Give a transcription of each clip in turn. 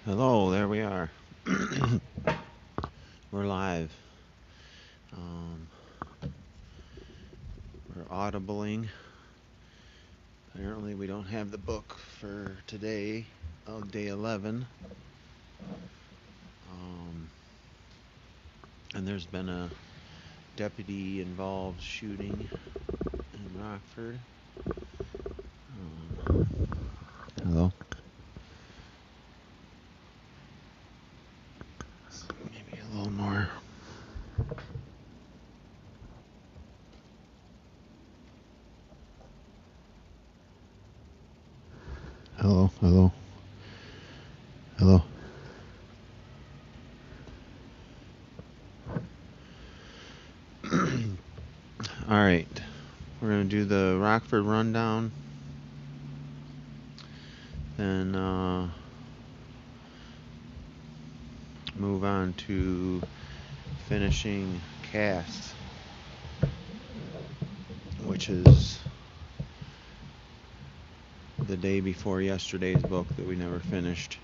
Hello, there we are. We're live. We're audibling. Apparently, we don't have the book for today, day 11. And there's been a deputy involved shooting in Rockford. Hello. Maybe a little more. Hello, hello, hello. All right, we're gonna do the Rockford rundown. Then move on to finishing Caste, which is the day before yesterday's book that we never finished.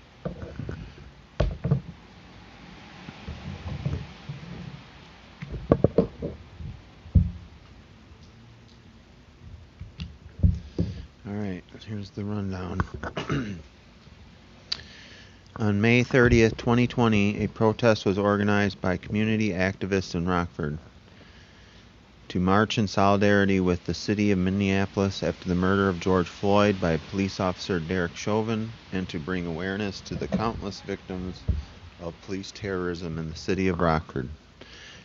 Alright, here's the rundown. On May 30th, 2020, a protest was organized by community activists in Rockford to march in solidarity with the city of Minneapolis after the murder of George Floyd by police officer Derek Chauvin, and to bring awareness to the countless victims of police terrorism in the city of Rockford.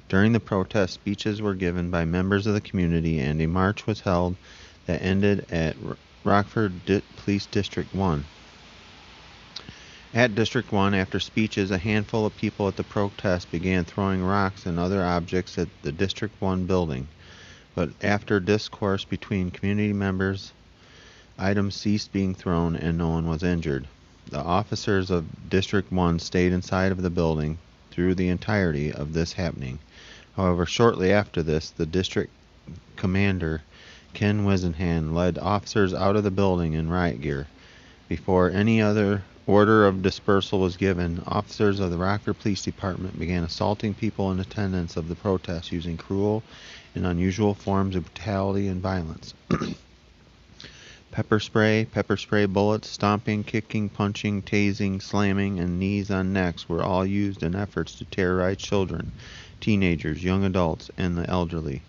During the protest, speeches were given by members of the community, and a march was held that ended at Rockford Police District 1. At District 1, after speeches, a handful of people at the protest began throwing rocks and other objects at the District 1 building. But after discourse between community members, items ceased being thrown and no one was injured. The officers of District 1 stayed inside of the building through the entirety of this happening. However, shortly after this, the district commander, Ken Wisenhan, led officers out of the building in riot gear. Before any other order of dispersal was given, officers of the Rockford Police Department began assaulting people in attendance of the protest using cruel and unusual forms of brutality and violence. Pepper spray bullets, stomping, kicking, punching, tasing, slamming, and knees on necks were all used in efforts to terrorize children, teenagers, young adults, and the elderly.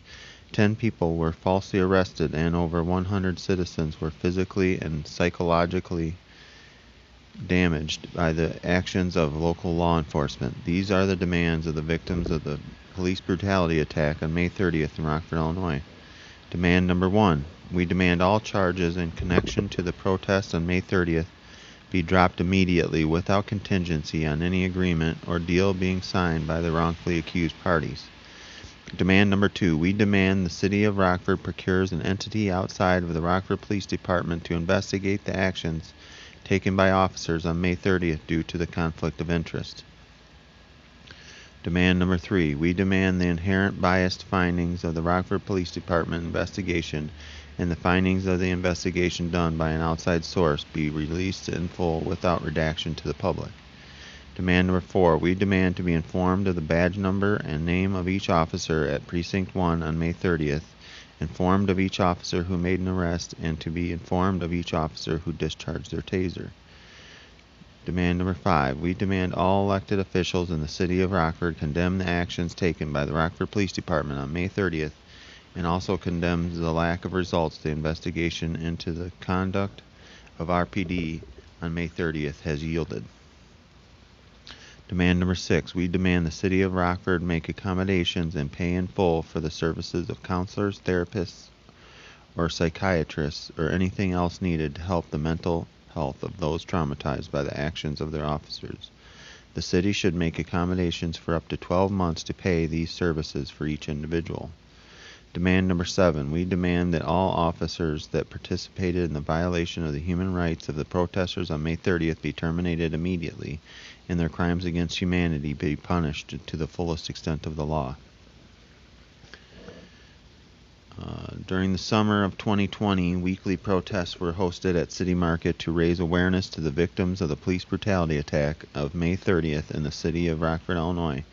10 people were falsely arrested, and over 100 citizens were physically and psychologically damaged by the actions of local law enforcement. These are the demands of the victims of the police brutality attack on May 30th in Rockford, Illinois. Demand number 1. We demand all charges in connection to the protest on May 30th be dropped immediately without contingency on any agreement or deal being signed by the wrongfully accused parties. Demand number 2. We demand the City of Rockford procures an entity outside of the Rockford Police Department to investigate the actions taken by officers on May 30th due to the conflict of interest. Demand number 3. We demand the inherent biased findings of the Rockford Police Department investigation and the findings of the investigation done by an outside source be released in full without redaction to the public. Demand number 4. We demand to be informed of the badge number and name of each officer at Precinct 1 on May 30th, informed of each officer who made an arrest, and to be informed of each officer who discharged their taser. Demand number 5. We demand all elected officials in the city of Rockford condemn the actions taken by the Rockford Police Department on May 30th and also condemns the lack of results the investigation into the conduct of RPD on May 30th has yielded. Demand number 6. We demand the city of Rockford make accommodations and pay in full for the services of counselors, therapists, or psychiatrists, or anything else needed to help the mental health of those traumatized by the actions of their officers. The city should make accommodations for up to 12 months to pay these services for each individual. Demand number 7. We demand that all officers that participated in the violation of the human rights of the protesters on May 30th be terminated immediately and their crimes against humanity be punished to the fullest extent of the law. During the summer of 2020, weekly protests were hosted at City Market to raise awareness to the victims of the police brutality attack of May 30th in the city of Rockford, Illinois.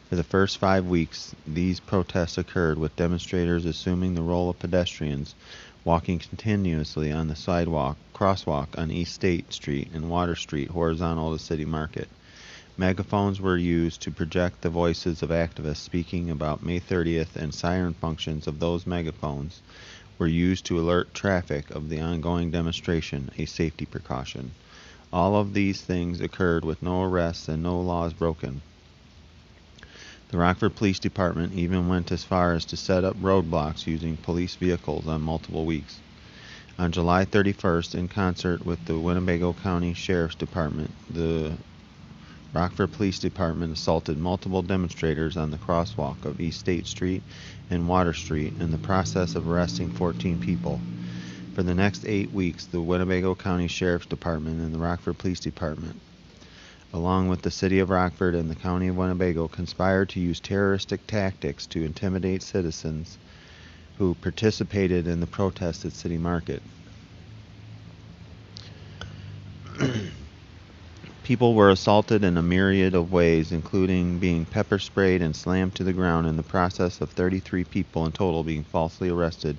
For the first 5 weeks, these protests occurred with demonstrators assuming the role of pedestrians, walking continuously on the crosswalk on East State Street and Water Street horizontal to City Market. Megaphones were used to project the voices of activists speaking about May 30th, and siren functions of those megaphones were used to alert traffic of the ongoing demonstration, a safety precaution. All of these things occurred with no arrests and no laws broken. The Rockford Police Department even went as far as to set up roadblocks using police vehicles on multiple weeks. On July 31st, in concert with the Winnebago County Sheriff's Department, the Rockford Police Department assaulted multiple demonstrators on the crosswalk of East State Street and Water Street in the process of arresting 14 people. For the next 8 weeks, the Winnebago County Sheriff's Department and the Rockford Police Department, along with the City of Rockford and the County of Winnebago, conspired to use terroristic tactics to intimidate citizens who participated in the protest at City Market. People were assaulted in a myriad of ways, including being pepper sprayed and slammed to the ground, in the process of 33 people in total being falsely arrested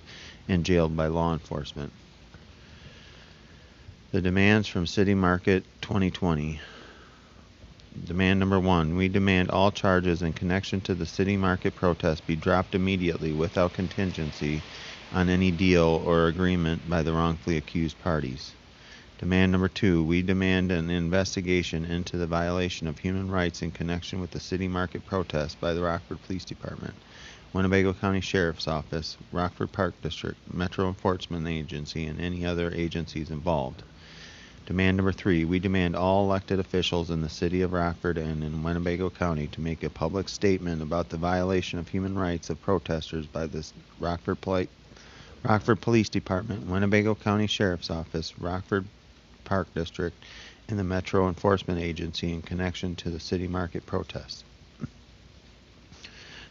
and jailed by law enforcement. The demands from City Market 2020. Demand number 1. We demand all charges in connection to the City Market protest be dropped immediately without contingency on any deal or agreement by the wrongfully accused parties. Demand number 2, we demand an investigation into the violation of human rights in connection with the City Market protest by the Rockford Police Department, Winnebago County Sheriff's Office, Rockford Park District, Metro Enforcement Agency, and any other agencies involved. Demand number 3, we demand all elected officials in the City of Rockford and in Winnebago County to make a public statement about the violation of human rights of protesters by the Rockford Police Department, Winnebago County Sheriff's Office, Rockford Park District, and the Metro Enforcement Agency in connection to the City Market protest.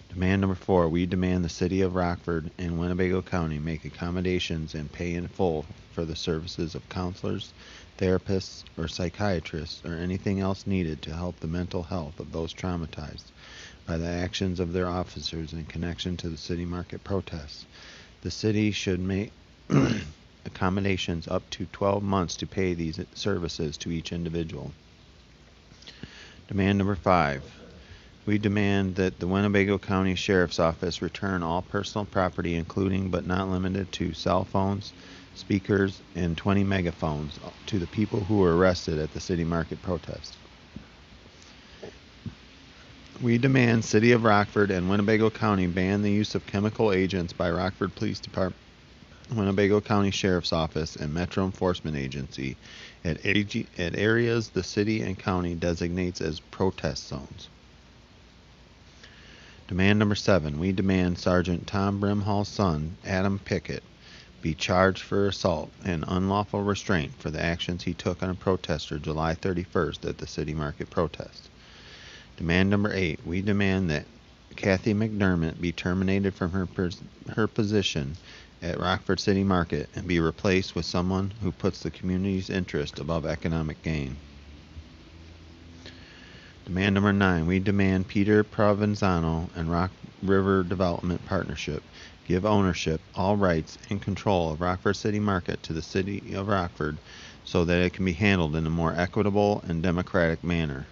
Demand number 4, we demand the City of Rockford and Winnebago County make accommodations and pay in full for the services of counselors, therapists, or psychiatrists, or anything else needed to help the mental health of those traumatized by the actions of their officers in connection to the City Market protest. The city should make accommodations up to 12 months to pay these services to each individual. Demand number 5, we demand that the Winnebago County Sheriff's Office return all personal property, including but not limited to cell phones, speakers, and 20 megaphones, to the people who were arrested at the City Market protest. We demand City of Rockford and Winnebago County ban the use of chemical agents by Rockford Police Department, Winnebago County Sheriff's Office, and Metro Enforcement Agency at areas the city and county designates as protest zones. Demand number 7, we demand Sergeant Tom Brimhall's son, Adam Pickett, be charged for assault and unlawful restraint for the actions he took on a protester July 31st at the City Market protest. Demand number 8, we demand that Kathy McDermott be terminated from her position at Rockford City Market and be replaced with someone who puts the community's interest above economic gain. Demand number 9, we demand Peter Provenzano and Rock River Development Partnership give ownership, all rights, and control of Rockford City Market to the City of Rockford so that it can be handled in a more equitable and democratic manner.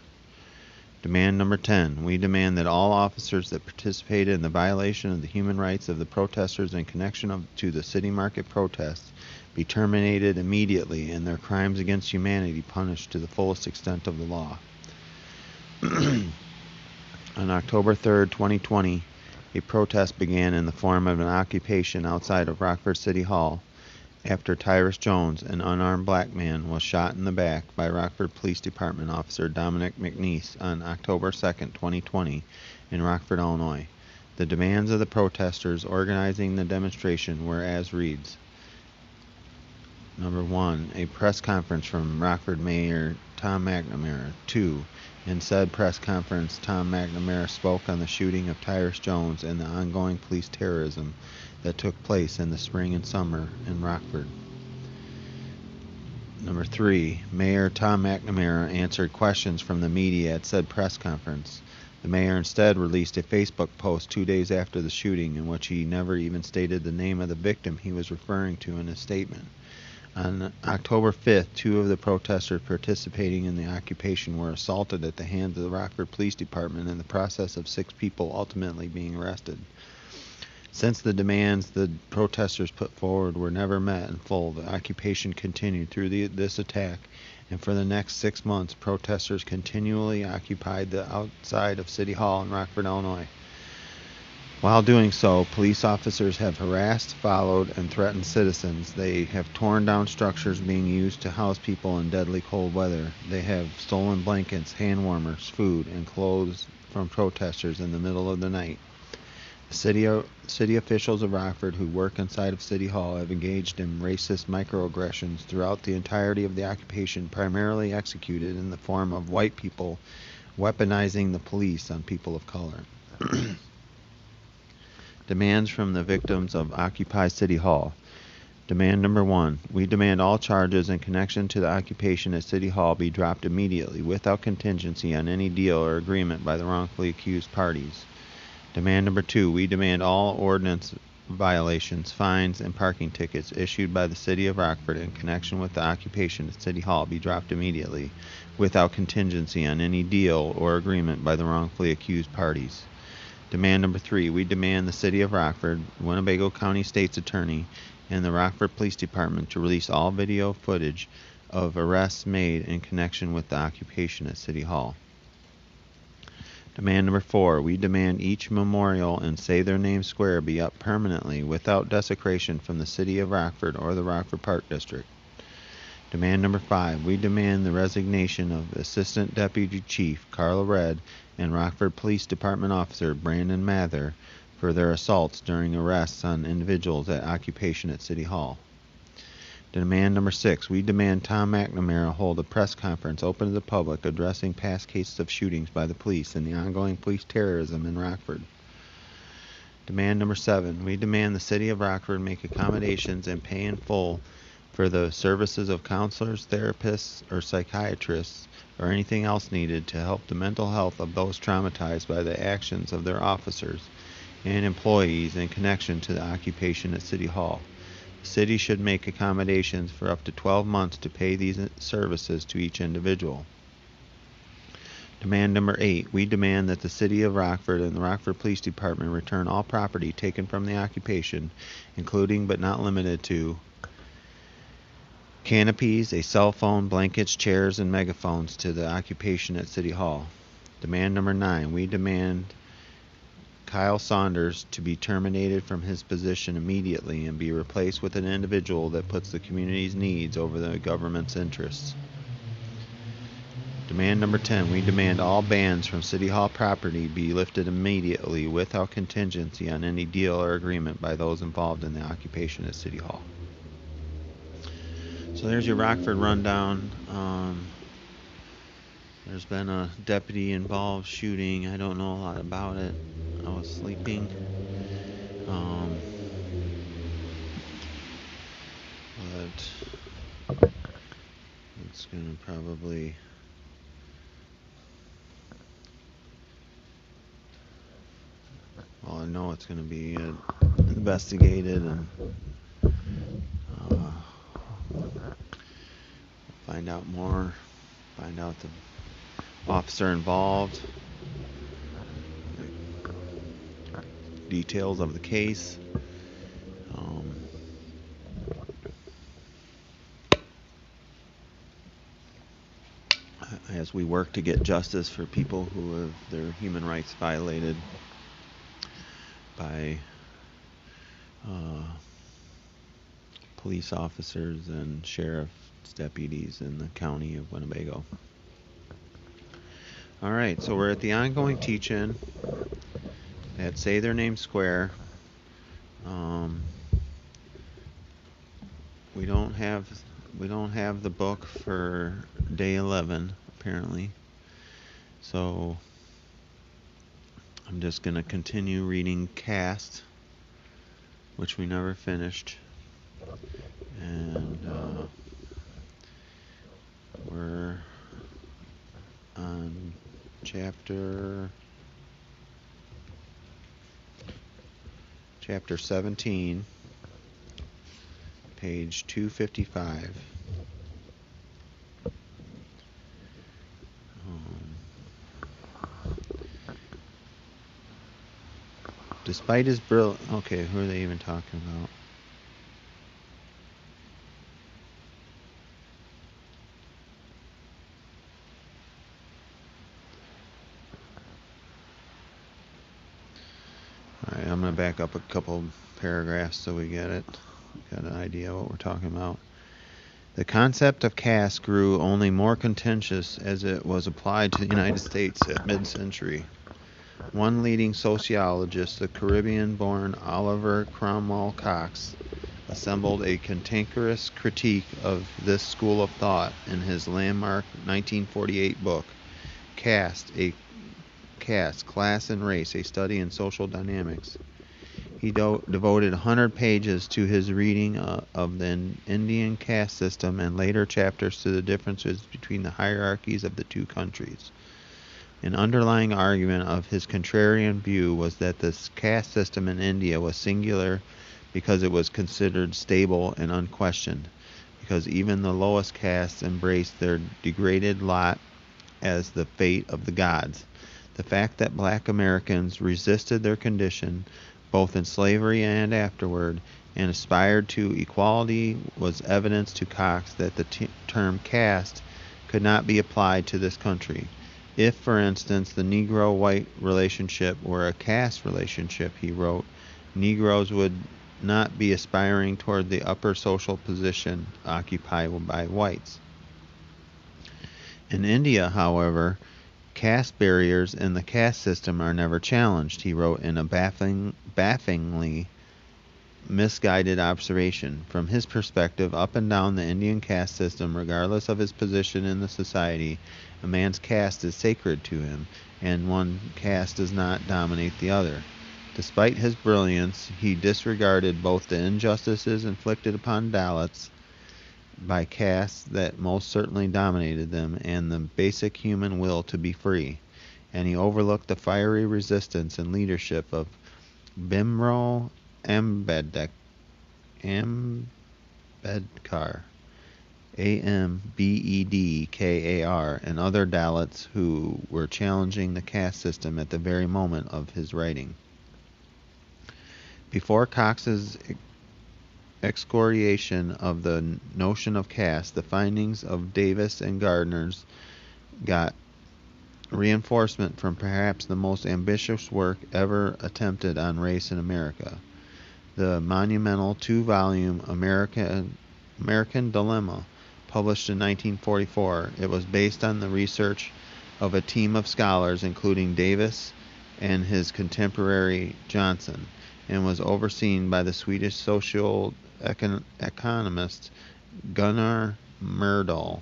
Demand number 10, we demand that all officers that participated in the violation of the human rights of the protesters in connection to the City Market protests be terminated immediately and their crimes against humanity punished to the fullest extent of the law. On October 3rd, 2020, a protest began in the form of an occupation outside of Rockford City Hall after Tyrus Jones, an unarmed black man, was shot in the back by Rockford Police Department Officer Dominic McNeese on October 2nd, 2020, in Rockford, Illinois. The demands of the protesters organizing the demonstration were as reads. Number 1, a press conference from Rockford Mayor Tom McNamara. 2, in said press conference, Tom McNamara spoke on the shooting of Tyrus Jones and the ongoing police terrorism that took place in the spring and summer in Rockford. Number 3, Mayor Tom McNamara answered questions from the media at said press conference. The mayor instead released a Facebook post 2 days after the shooting in which he never even stated the name of the victim he was referring to in his statement. On October 5th, 2 of the protesters participating in the occupation were assaulted at the hands of the Rockford Police Department in the process of 6 people ultimately being arrested. Since the demands the protesters put forward were never met in full, the occupation continued through this attack, and for the next 6 months, protesters continually occupied the outside of City Hall in Rockford, Illinois. While doing so, police officers have harassed, followed, and threatened citizens. They have torn down structures being used to house people in deadly cold weather. They have stolen blankets, hand warmers, food, and clothes from protesters in the middle of the night. City officials of Rockford who work inside of City Hall have engaged in racist microaggressions throughout the entirety of the occupation, primarily executed in the form of white people weaponizing the police on people of color. Demands from the victims of Occupy City Hall. Demand number 1. We demand all charges in connection to the occupation at City Hall be dropped immediately without contingency on any deal or agreement by the wrongfully accused parties. Demand number 2, we demand all ordinance violations, fines, and parking tickets issued by the City of Rockford in connection with the occupation at City Hall be dropped immediately, without contingency on any deal or agreement by the wrongfully accused parties. Demand number 3, we demand the City of Rockford, Winnebago County State's Attorney, and the Rockford Police Department to release all video footage of arrests made in connection with the occupation at City Hall. Demand number 4, we demand each memorial in Say Their Name Square be up permanently without desecration from the City of Rockford or the Rockford Park District. Demand number 5, we demand the resignation of Assistant Deputy Chief Carla Red and Rockford Police Department Officer Brandon Mather for their assaults during arrests on individuals at occupation at City Hall. Demand number 6, we demand Tom McNamara hold a press conference open to the public addressing past cases of shootings by the police and the ongoing police terrorism in Rockford. Demand number 7, we demand the City of Rockford make accommodations and pay in full for the services of counselors, therapists, or psychiatrists, or anything else needed to help the mental health of those traumatized by the actions of their officers and employees in connection to the occupation at City Hall. The city should make accommodations for up to 12 months to pay these services to each individual. Demand number 8, we demand that the City of Rockford and the Rockford Police Department return all property taken from the occupation, including but not limited to canopies, a cell phone, blankets, chairs, and megaphones to the occupation at City Hall. Demand number 9, we demand Kyle Saunders to be terminated from his position immediately and be replaced with an individual that puts the community's needs over the government's interests. Demand number 10, we demand all bans from City Hall property be lifted immediately without contingency on any deal or agreement by those involved in the occupation at City Hall. So there's your Rockford rundown. There's been a deputy-involved shooting. I don't know a lot about it. I was sleeping. But it's going to probably... Well, I know it's going to be investigated and find out more. Find out the officer involved, details of the case. As we work to get justice for people who have their human rights violated by police officers and sheriff's deputies in the county of Winnebago. Alright, so we're at the ongoing teach-in at Say Their Name Square. We don't have the book for day 11 apparently, so I'm just going to continue reading Caste which we never finished. And we're on chapter 17, page 255. Despite his brilliant... Okay, who are they even talking about? Alright, I'm going to back up a couple paragraphs so we get it. Got an idea what we're talking about. The concept of caste grew only more contentious as it was applied to the United States at mid-century. One leading sociologist, the Caribbean-born Oliver Cromwell Cox, assembled a cantankerous critique of this school of thought in his landmark 1948 book, Caste, Class and Race, A Study in Social Dynamics. He devoted 100 pages to his reading of the Indian caste system and later chapters to the differences between the hierarchies of the two countries. An underlying argument of his contrarian view was that the caste system in India was singular because it was considered stable and unquestioned, because even the lowest castes embraced their degraded lot as the fate of the gods. The fact that black Americans resisted their condition, both in slavery and afterward, and aspired to equality was evidence to Cox that the term caste could not be applied to this country. If, for instance, the Negro-white relationship were a caste relationship, he wrote, Negroes would not be aspiring toward the upper social position occupied by whites. In India, however, caste barriers in the caste system are never challenged, he wrote in a bafflingly misguided observation. From his perspective, up and down the Indian caste system, regardless of his position in the society, a man's caste is sacred to him, and one caste does not dominate the other. Despite his brilliance, he disregarded both the injustices inflicted upon Dalits by castes that most certainly dominated them and the basic human will to be free, and he overlooked the fiery resistance and leadership of Bhimrao Ambedkar, Ambedkar, and other Dalits who were challenging the caste system at the very moment of his writing. Before Cox's excoriation of the notion of caste, the findings of Davis and Gardner's got reinforcement from perhaps the most ambitious work ever attempted on race in America. The monumental 2-volume American Dilemma, published in 1944, it was based on the research of a team of scholars including Davis and his contemporary Johnson, and was overseen by the Swedish social economist Gunnar Myrdal.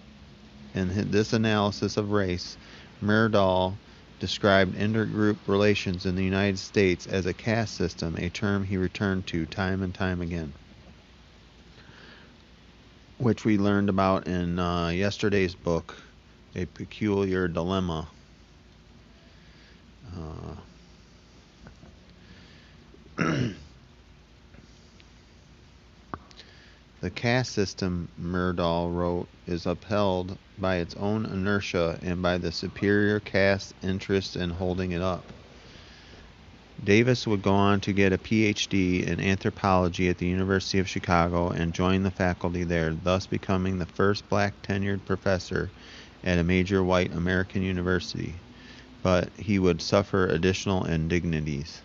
In this analysis of race, Myrdal described intergroup relations in the United States as a caste system, a term he returned to time and time again, which we learned about in yesterday's book, A Peculiar Dilemma. The caste system, Myrdal wrote, is upheld by its own inertia and by the superior caste interest in holding it up. Davis would go on to get a Ph.D. in anthropology at the University of Chicago and join the faculty there, thus becoming the first black tenured professor at a major white American university. But he would suffer additional indignities.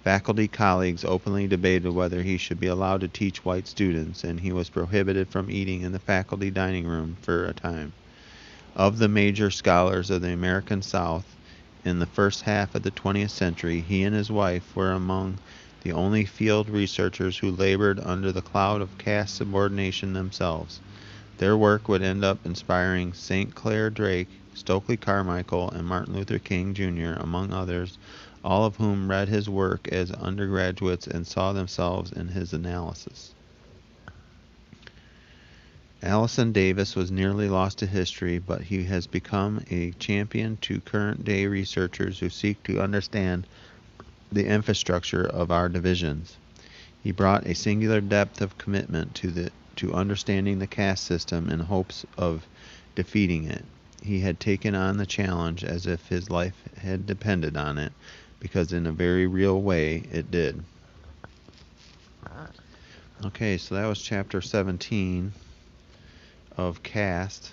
Faculty colleagues openly debated whether he should be allowed to teach white students, and he was prohibited from eating in the faculty dining room for a time. Of the major scholars of the American South in the first half of the 20th century, he and his wife were among the only field researchers who labored under the cloud of caste subordination themselves. Their work would end up inspiring St. Clair Drake, Stokely Carmichael, and Martin Luther King Jr., among others, all of whom read his work as undergraduates and saw themselves in his analysis. Allison Davis was nearly lost to history, but he has become a champion to current-day researchers who seek to understand the infrastructure of our divisions. He brought a singular depth of commitment to understanding the caste system in hopes of defeating it. He had taken on the challenge as if his life had depended on it, because in a very real way it did. Okay, so that was chapter 17 of Caste.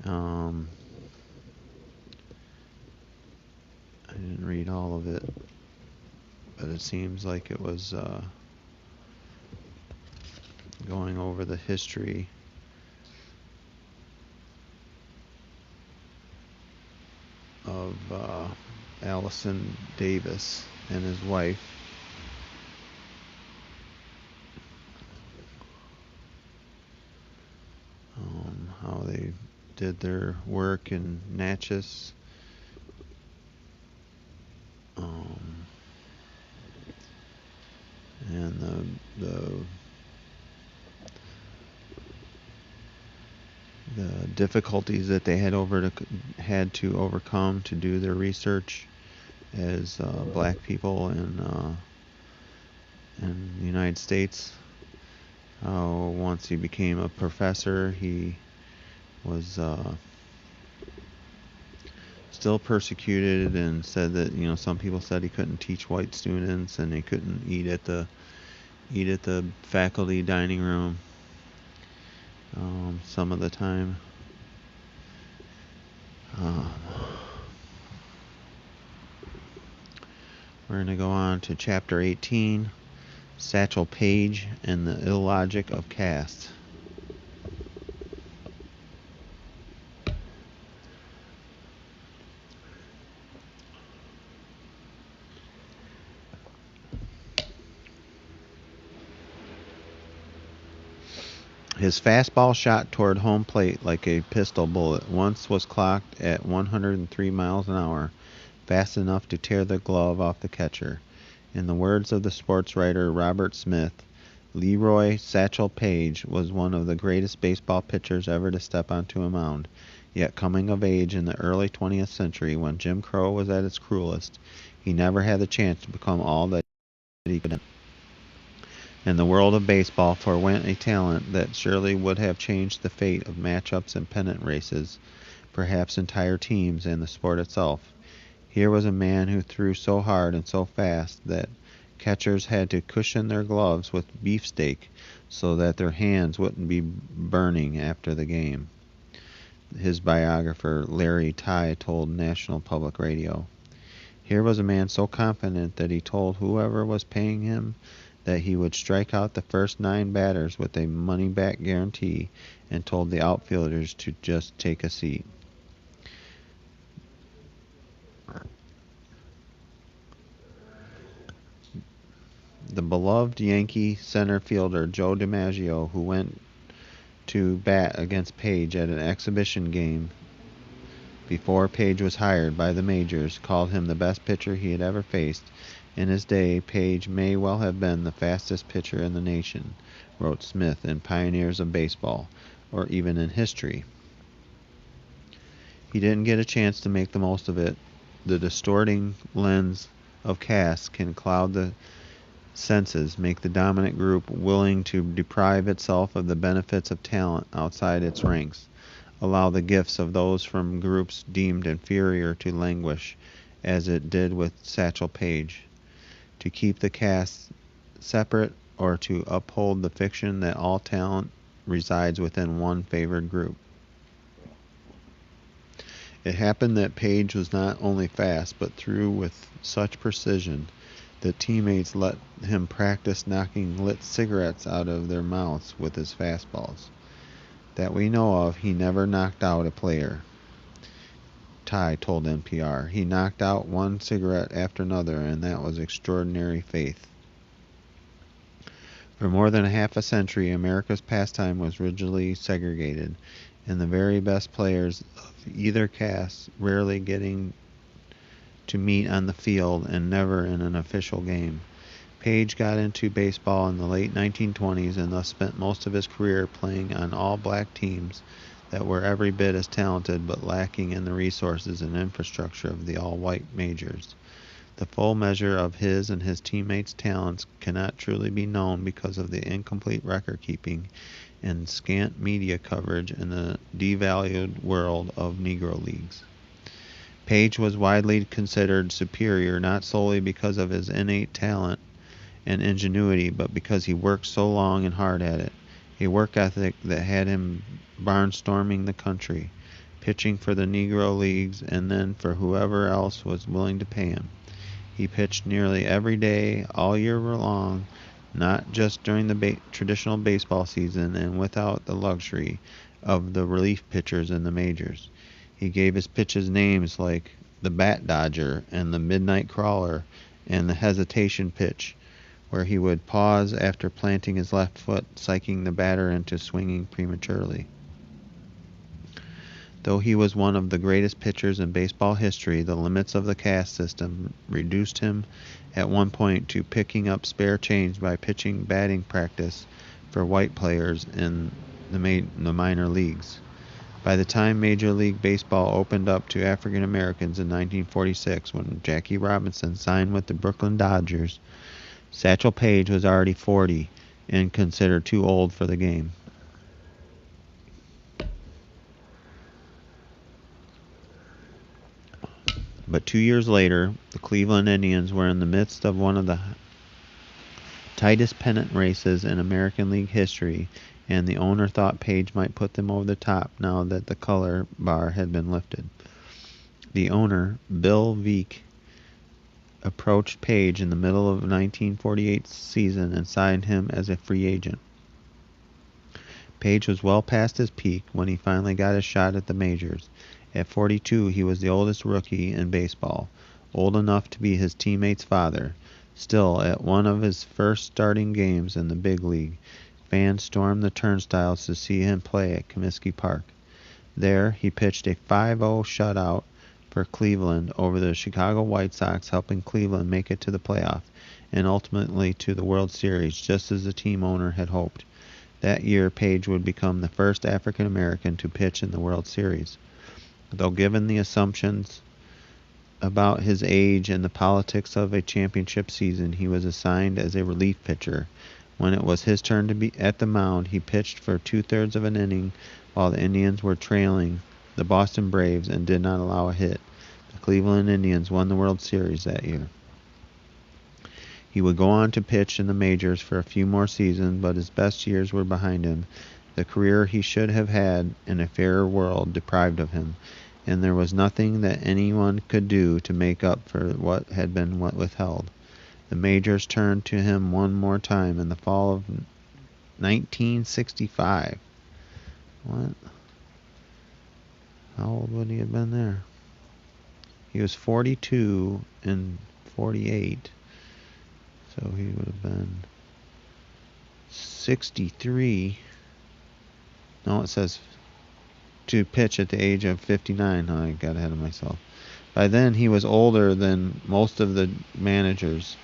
I didn't read all of it, but it seems like it was going over the history of Allison Davis and his wife. How they did their work in Natchez. And the difficulties that they had to overcome to do their research as black people in the United States. Once he became a professor, he was still persecuted, and said that some people said he couldn't teach white students, and he couldn't eat at the faculty dining room some of the time. We're going to go on to chapter 18, Satchel Paige and the Illogic of Caste. His fastball shot toward home plate like a pistol bullet. Once was clocked at 103 miles an hour, fast enough to tear the glove off the catcher. In the words of the sports writer Robert Smith, Leroy Satchel Paige was one of the greatest baseball pitchers ever to step onto a mound. Yet coming of age in the early 20th century, when Jim Crow was at its cruelest, he never had the chance to become all that he could. In the world of baseball forewent a talent that surely would have changed the fate of matchups and pennant races, perhaps entire teams and the sport itself. Here was a man who threw so hard and so fast that catchers had to cushion their gloves with beefsteak so that their hands wouldn't be burning after the game. His biographer, Larry Tye, told National Public Radio. Here was a man so confident that he told whoever was paying him that he would strike out the first 9 batters with a money-back guarantee, and told the outfielders to just take a seat. The beloved Yankee center fielder Joe DiMaggio, who went to bat against Paige at an exhibition game before Paige was hired by the majors, called him the best pitcher he had ever faced. In his day, Paige may well have been the fastest pitcher in the nation, wrote Smith in Pioneers of Baseball, or even in history. He didn't get a chance to make the most of it. The distorting lens of caste can cloud the senses, make the dominant group willing to deprive itself of the benefits of talent outside its ranks, allow the gifts of those from groups deemed inferior to languish, as it did with Satchel Paige, to keep the caste separate, or to uphold the fiction that all talent resides within one favored group. It happened that Paige was not only fast, but threw with such precision that teammates let him practice knocking lit cigarettes out of their mouths with his fastballs. That we know of, he never knocked out a player. Tye told NPR. He knocked out one cigarette after another, and that was extraordinary faith. For more than half a century, America's pastime was rigidly segregated, and the very best players of either caste rarely getting to meet on the field and never in an official game. Page got into baseball in the late 1920s and thus spent most of his career playing on all-black teams that were every bit as talented but lacking in the resources and infrastructure of the all-white majors. The full measure of his and his teammates' talents cannot truly be known because of the incomplete record-keeping and scant media coverage in the devalued world of Negro Leagues. Page was widely considered superior not solely because of his innate talent and ingenuity, but because he worked so long and hard at it, a work ethic that had him barnstorming the country, pitching for the Negro Leagues and then for whoever else was willing to pay him. He pitched nearly every day, all year long, not just during the traditional baseball season and without the luxury of the relief pitchers in the majors. He gave his pitches names like the Bat Dodger and the Midnight Crawler and the Hesitation Pitch, where he would pause after planting his left foot, psyching the batter into swinging prematurely. Though he was one of the greatest pitchers in baseball history, the limits of the caste system reduced him at one point to picking up spare change by pitching batting practice for white players in the minor leagues. By the time Major League Baseball opened up to African Americans in 1946, when Jackie Robinson signed with the Brooklyn Dodgers, Satchel Paige was already 40 and considered too old for the game. But 2 years later, the Cleveland Indians were in the midst of one of the tightest pennant races in American League history, and the owner thought Page might put them over the top now that the color bar had been lifted. The owner, Bill Veeck, approached Page in the middle of the 1948 season and signed him as a free agent. Page was well past his peak when he finally got his shot at the majors. At 42, he was the oldest rookie in baseball, old enough to be his teammate's father. Still, at one of his first starting games in the big league, fans stormed the turnstiles to see him play at Comiskey Park. There, he pitched a 5-0 shutout for Cleveland over the Chicago White Sox, helping Cleveland make it to the playoff and ultimately to the World Series, just as the team owner had hoped. That year, Page would become the first African American to pitch in the World Series. Though given the assumptions about his age and the politics of a championship season, he was assigned as a relief pitcher. When it was his turn to be at the mound, he pitched for 2/3 of an inning while the Indians were trailing the Boston Braves and did not allow a hit. The Cleveland Indians won the World Series that year. He would go on to pitch in the majors for a few more seasons, but his best years were behind him. The career he should have had in a fairer world deprived of him, and there was nothing that anyone could do to make up for what had been withheld. The majors turned to him one more time in the fall of 1965. What? How old would he have been there? He was 42 and 48, so he would have been 63. No, it says to pitch at the age of 59. I got ahead of myself. By then, he was older than most of the managers.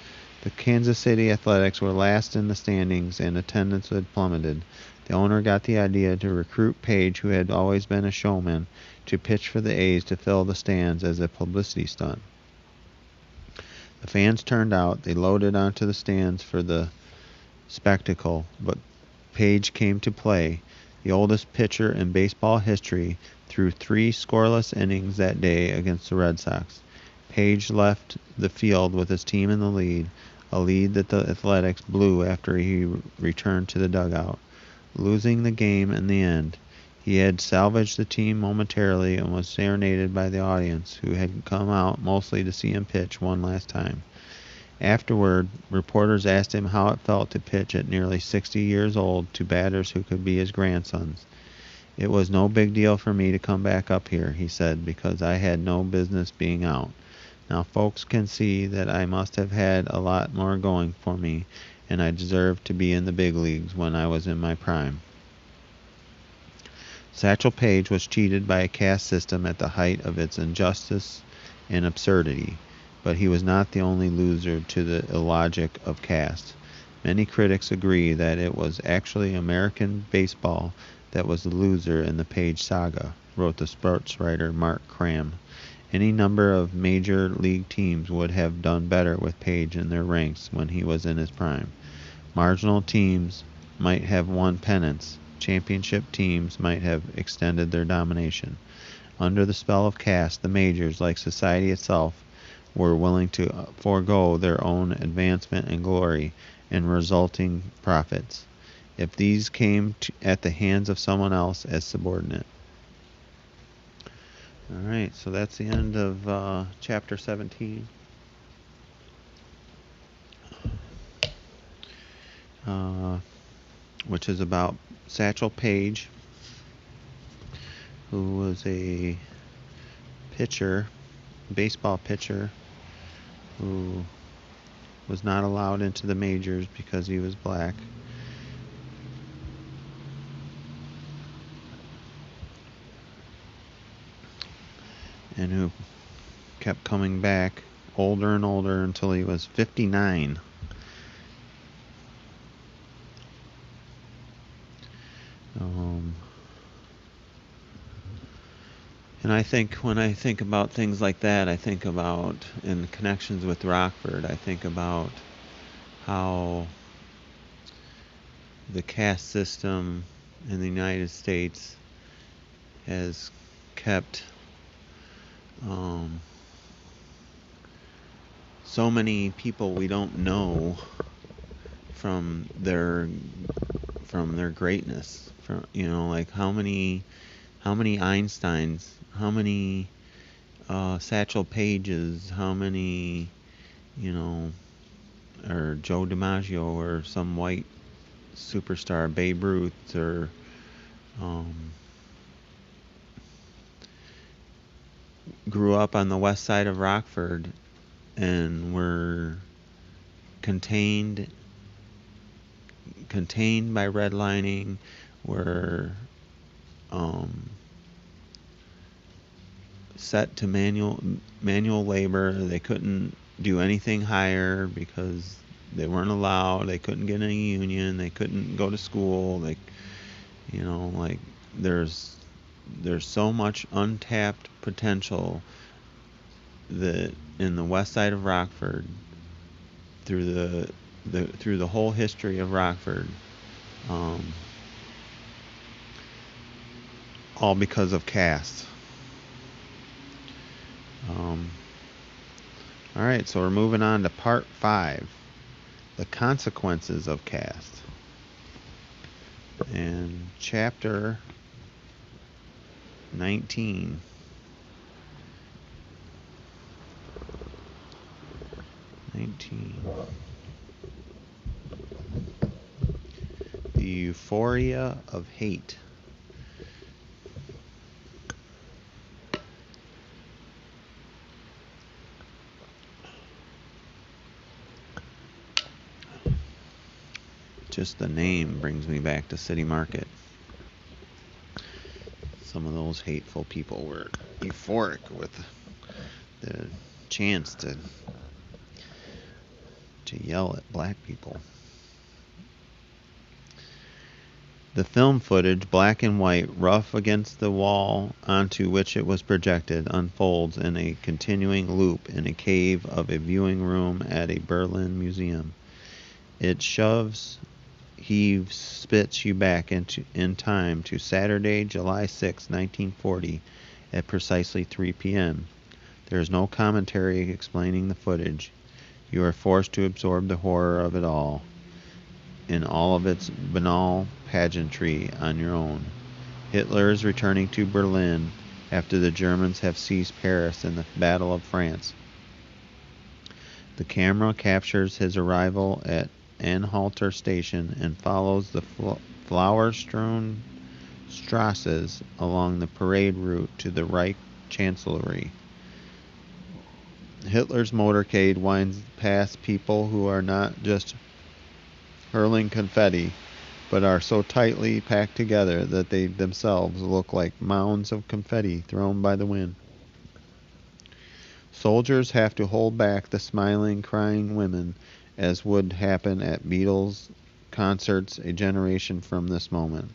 The Kansas City Athletics were last in the standings and attendance had plummeted. The owner got the idea to recruit Page, who had always been a showman, to pitch for the A's to fill the stands as a publicity stunt. The fans turned out. They loaded onto the stands for the spectacle, but Page came to play. The oldest pitcher in baseball history, threw 3 scoreless innings that day against the Red Sox. Page left the field with his team in the lead, a lead that the Athletics blew after he returned to the dugout, losing the game in the end. He had salvaged the team momentarily and was serenaded by the audience, who had come out mostly to see him pitch one last time. Afterward, reporters asked him how it felt to pitch at nearly 60 years old to batters who could be his grandsons. "It was no big deal for me to come back up here," he said, "because I had no business being out. Now folks can see that I must have had a lot more going for me, and I deserved to be in the big leagues when I was in my prime." Satchel Paige was cheated by a caste system at the height of its injustice and absurdity. But he was not the only loser to the illogic of caste. Many critics agree that it was actually American baseball that was the loser in the Page saga, wrote the sports writer Mark Cram. Any number of major league teams would have done better with Page in their ranks when he was in his prime. Marginal teams might have won pennants. Championship teams might have extended their domination. Under the spell of caste, the majors, like society itself, were willing to forego their own advancement and glory and resulting profits, if these came at the hands of someone else as subordinate. All right, so that's the end of chapter 17. Which is about Satchel Paige, who was a pitcher, baseball pitcher, who was not allowed into the majors because he was black. And who kept coming back older and older until he was 59. And I think when I think about things like that, I think about, in connections with Rockford, I think about how the caste system in the United States has kept so many people we don't know from their greatness. From, like how many Einsteins, how many Satchel Pages, how many, or Joe DiMaggio, or some white superstar, Babe Ruth, or grew up on the west side of Rockford and were contained by redlining, were set to manual labor. They couldn't do anything higher because they weren't allowed. They couldn't get in a union. They couldn't go to school. There's so much untapped potential that in the west side of Rockford, through the whole history of Rockford, all because of caste. All right, so we're moving on to part 5, the consequences of caste. And chapter 19. The euphoria of hate. Just the name brings me back to City Market. Some of those hateful people were euphoric with the chance to yell at black people. The film footage, black and white, rough against the wall onto which it was projected, unfolds in a continuing loop in a cave of a viewing room at a Berlin museum. It heaves, spits you back in time to Saturday, July 6, 1940, at precisely 3 p.m. There is no commentary explaining the footage. You are forced to absorb the horror of it all, in all of its banal pageantry, on your own. Hitler is returning to Berlin after the Germans have seized Paris in the Battle of France. The camera captures his arrival at Anhalter station and follows the flower-strewn Strasses along the parade route to the Reich Chancellery. Hitler's motorcade winds past people who are not just hurling confetti, but are so tightly packed together that they themselves look like mounds of confetti thrown by the wind. Soldiers have to hold back the smiling, crying women, as would happen at Beatles concerts a generation from this moment.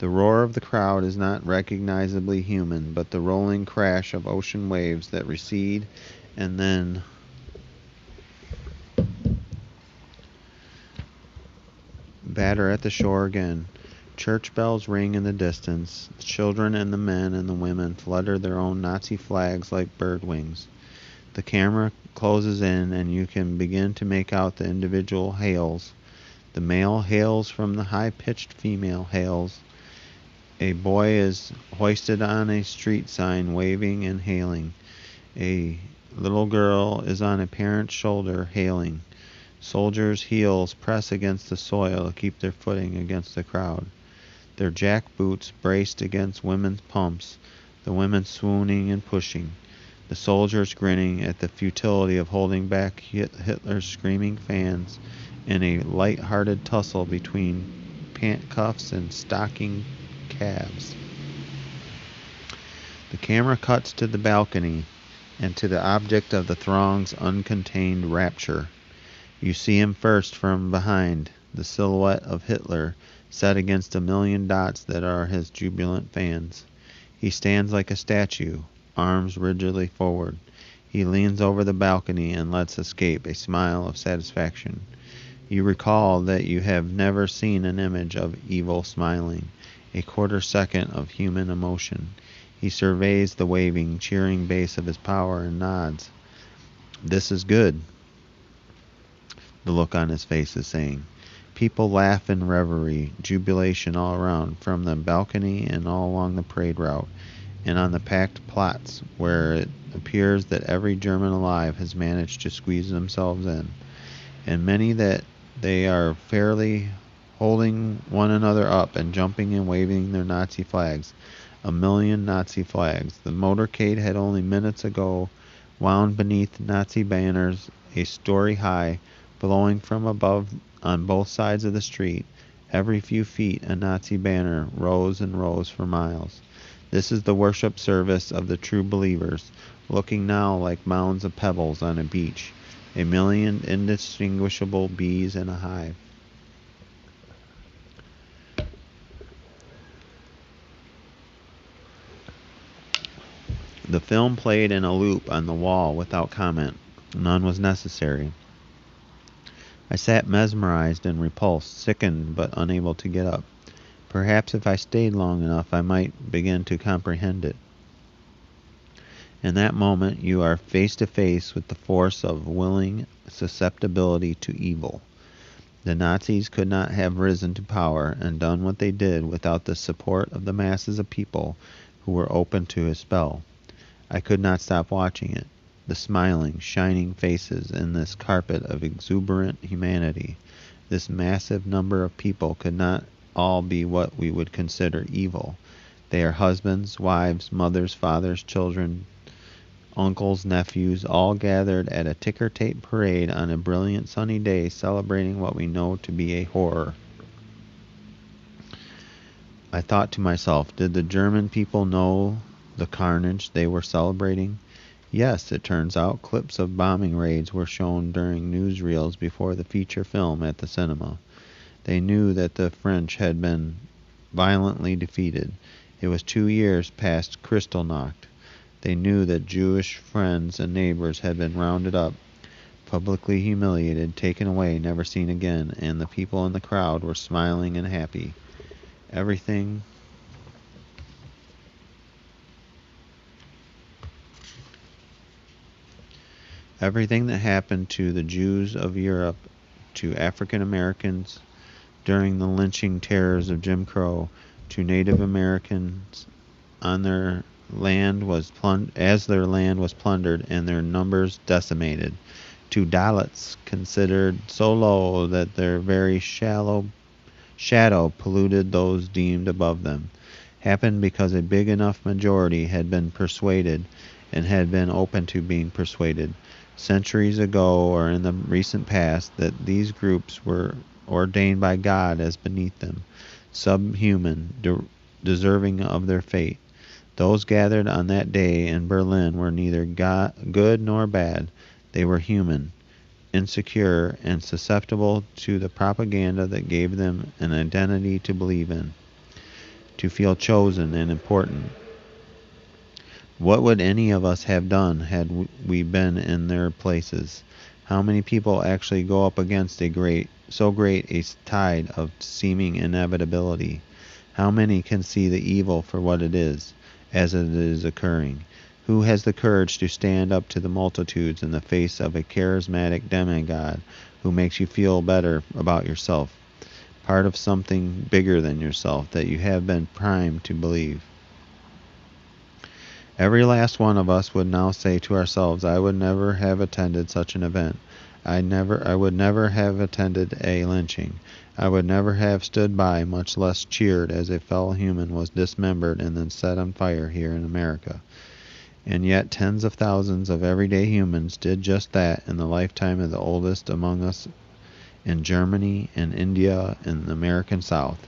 The roar of the crowd is not recognizably human, but the rolling crash of ocean waves that recede and then batter at the shore again. Church bells ring in the distance. The children and the men and the women flutter their own Nazi flags like bird wings. The camera closes in and you can begin to make out the individual hails. The male hails from the high-pitched female hails. A boy is hoisted on a street sign waving and hailing. A little girl is on a parent's shoulder hailing. Soldiers' heels press against the soil to keep their footing against the crowd. Their jack boots braced against women's pumps, the women swooning and pushing. The soldiers grinning at the futility of holding back Hitler's screaming fans in a light-hearted tussle between pant cuffs and stocking calves. The camera cuts to the balcony and to the object of the throng's uncontained rapture. You see him first from behind, the silhouette of Hitler set against a million dots that are his jubilant fans. He stands like a statue, arms rigidly forward. He leans over the balcony and lets escape a smile of satisfaction. You recall that you have never seen an image of evil smiling, a quarter second of human emotion. He surveys the waving, cheering base of his power and nods. This is good, the look on his face is saying. People laugh in reverie, jubilation all around, from the balcony and all along the parade route, and on the packed plots, where it appears that every German alive has managed to squeeze themselves in, and many that they are fairly holding one another up and jumping and waving their Nazi flags. A million Nazi flags. The motorcade had only minutes ago wound beneath Nazi banners a story high, blowing from above on both sides of the street. Every few feet a Nazi banner rose and rose for miles. This is the worship service of the true believers, looking now like mounds of pebbles on a beach, a million indistinguishable bees in a hive. The film played in a loop on the wall without comment. None was necessary. I sat mesmerized and repulsed, sickened but unable to get up. Perhaps if I stayed long enough I might begin to comprehend it. In that moment you are face to face with the force of willing susceptibility to evil. The Nazis could not have risen to power and done what they did without the support of the masses of people who were open to his spell. I could not stop watching it. The smiling, shining faces in this carpet of exuberant humanity, this massive number of people could not all be what we would consider evil. They are husbands, wives, mothers, fathers, children, uncles, nephews, all gathered at a ticker-tape parade on a brilliant sunny day celebrating what we know to be a horror. I thought to myself, did the German people know the carnage they were celebrating? Yes, it turns out clips of bombing raids were shown during newsreels before the feature film at the cinema. They knew that the French had been violently defeated. It was 2 years past Kristallnacht. They knew that Jewish friends and neighbors had been rounded up, publicly humiliated, taken away, never seen again, and the people in the crowd were smiling and happy. Everything that happened to the Jews of Europe, to African Americans during the lynching terrors of Jim Crow, to Native Americans on their land as their land was plundered and their numbers decimated, to Dalits considered so low that their very shadow polluted those deemed above them, happened because a big enough majority had been persuaded and had been open to being persuaded centuries ago or in the recent past that these groups were ordained by God as beneath them, subhuman, deserving of their fate. Those gathered on that day in Berlin were neither good nor bad. They were human, insecure, and susceptible to the propaganda that gave them an identity to believe in, to feel chosen and important. What would any of us have done had we been in their places? How many people actually go up against so great a tide of seeming inevitability? How many can see the evil for what it is, as it is occurring? Who has the courage to stand up to the multitudes in the face of a charismatic demigod who makes you feel better about yourself, part of something bigger than yourself that you have been primed to believe? Every last one of us would now say to ourselves, I would never have attended such an event. I would never have attended a lynching. I would never have stood by, much less cheered, as a fellow human was dismembered and then set on fire here in America. And yet tens of thousands of everyday humans did just that in the lifetime of the oldest among us in Germany and India and the American South.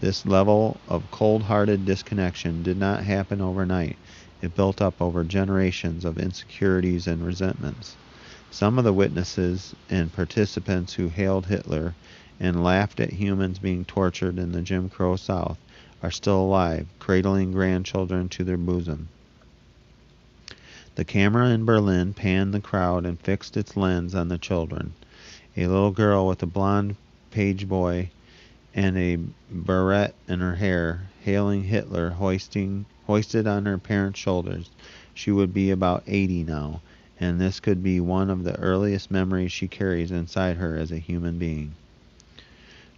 This level of cold-hearted disconnection did not happen overnight. It built up over generations of insecurities and resentments. Some of the witnesses and participants who hailed Hitler and laughed at humans being tortured in the Jim Crow South are still alive, cradling grandchildren to their bosom. The camera in Berlin panned the crowd and fixed its lens on the children. A little girl with a blonde page boy and a beret in her hair, hailing Hitler, hoisted on her parents' shoulders. She would be about 80 now, and this could be one of the earliest memories she carries inside her as a human being.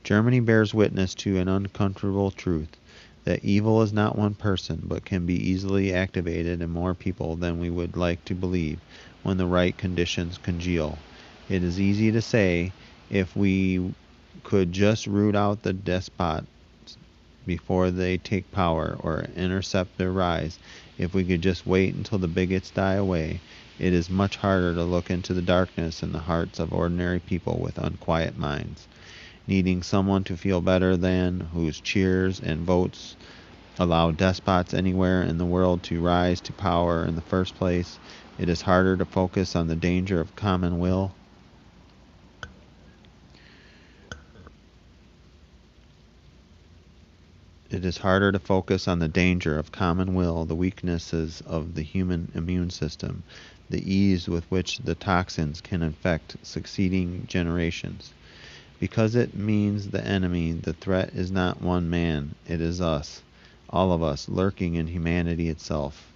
Germany bears witness to an uncomfortable truth, that evil is not one person, but can be easily activated in more people than we would like to believe when the right conditions congeal. It is easy to say, if we could just root out the despots before they take power or intercept their rise, if we could just wait until the bigots die away. It is much harder to look into the darkness in the hearts of ordinary people with unquiet minds, needing someone to feel better than, whose cheers and votes allow despots anywhere in the world to rise to power in the first place. It is harder to focus on the danger of common will. It is harder to focus on the danger of common will, the weaknesses of the human immune system, the ease with which the toxins can infect succeeding generations. Because it means the enemy, the threat is not one man, it is us, all of us, lurking in humanity itself.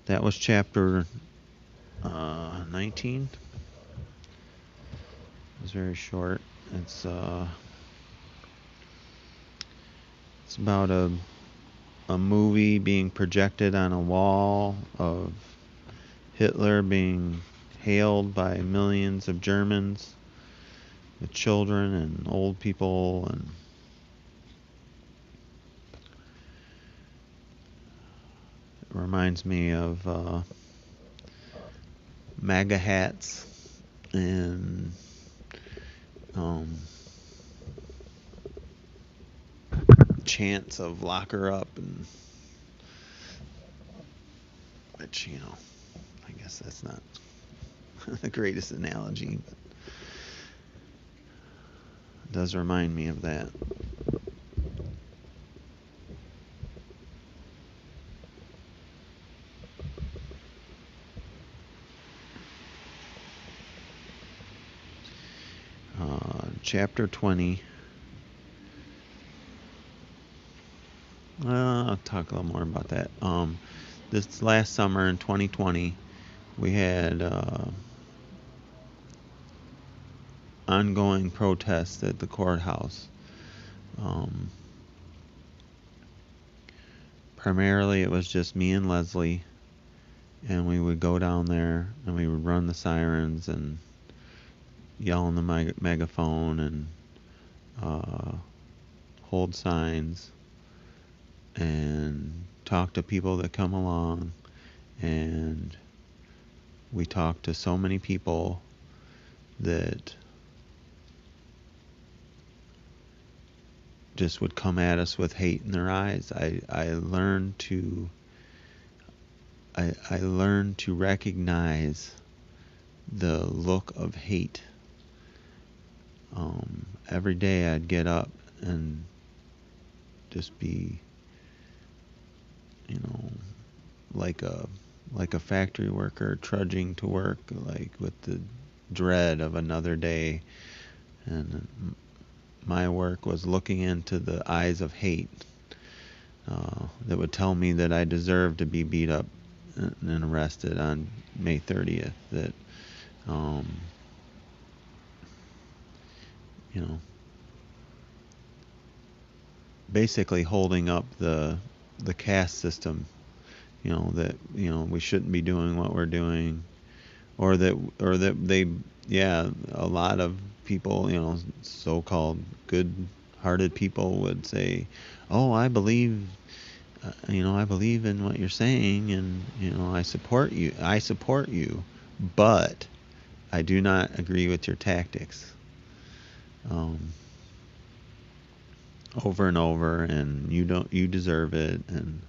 That was chapter 19. It was very short. It's about a movie being projected on a wall of Hitler being hailed by millions of Germans, with children and old people, and it reminds me of MAGA hats and chants of lock her up, and which, I guess that's not the greatest analogy, but it does remind me of that. Chapter 20. I'll talk a little more about that. This last summer in 2020, we had ongoing protests at the courthouse. Primarily, it was just me and Leslie, and we would go down there and we would run the sirens and yell in the megaphone and hold signs and talk to people that come along And we talked to so many people that just would come at us with hate in their eyes. I learned to recognize the look of hate. Every day I'd get up and just be, like a factory worker trudging to work, like with the dread of another day. And my work was looking into the eyes of hate that would tell me that I deserved to be beat up and arrested on May 30th. That, basically holding up the caste system. That we shouldn't be doing what we're doing, or that they, a lot of people, so-called good-hearted people would say, oh, I believe in what you're saying, and I support you, but I do not agree with your tactics. Over and over, and you deserve it. And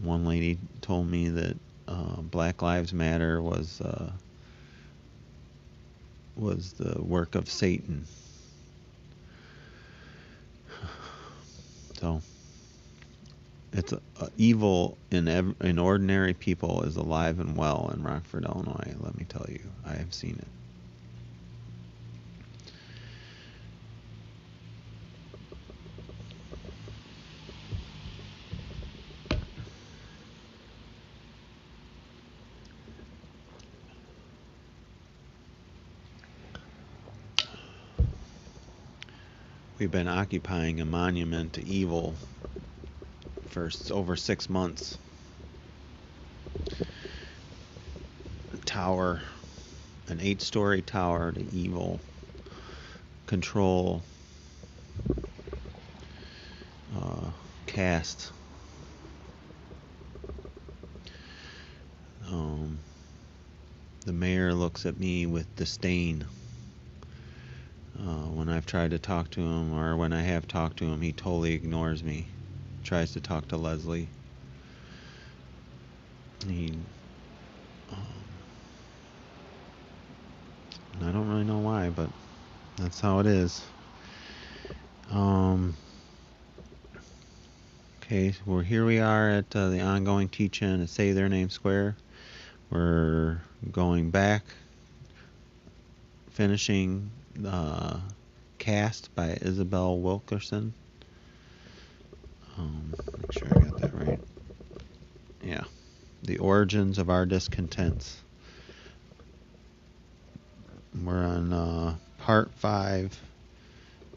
one lady told me that Black Lives Matter was the work of Satan. So it's evil in ordinary people is alive and well in Rockford, Illinois. Let me tell you, I have seen it. We've been occupying a monument to evil for over 6 months. A tower, an 8-story tower to evil, control, caste. The mayor looks at me with disdain. When I've tried to talk to him, or when I have talked to him, he totally ignores me. Tries to talk to Leslie. And I don't really know why, but that's how it is. Okay, so here we are at the ongoing teach-in at Say Their Name Square. We're going back, finishing Caste by Isabel Wilkerson. Make sure I got that right. Yeah. The Origins of Our Discontents. We're on Part 5,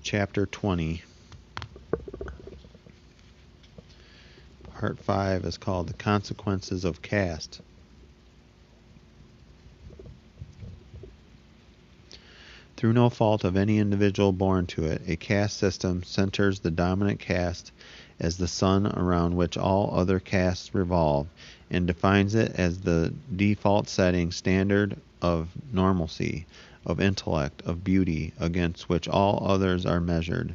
Chapter 20. Part 5 is called The Consequences of Caste. Through no fault of any individual born to it, a caste system centers the dominant caste as the sun around which all other castes revolve, and defines it as the default setting standard of normalcy, of intellect, of beauty, against which all others are measured,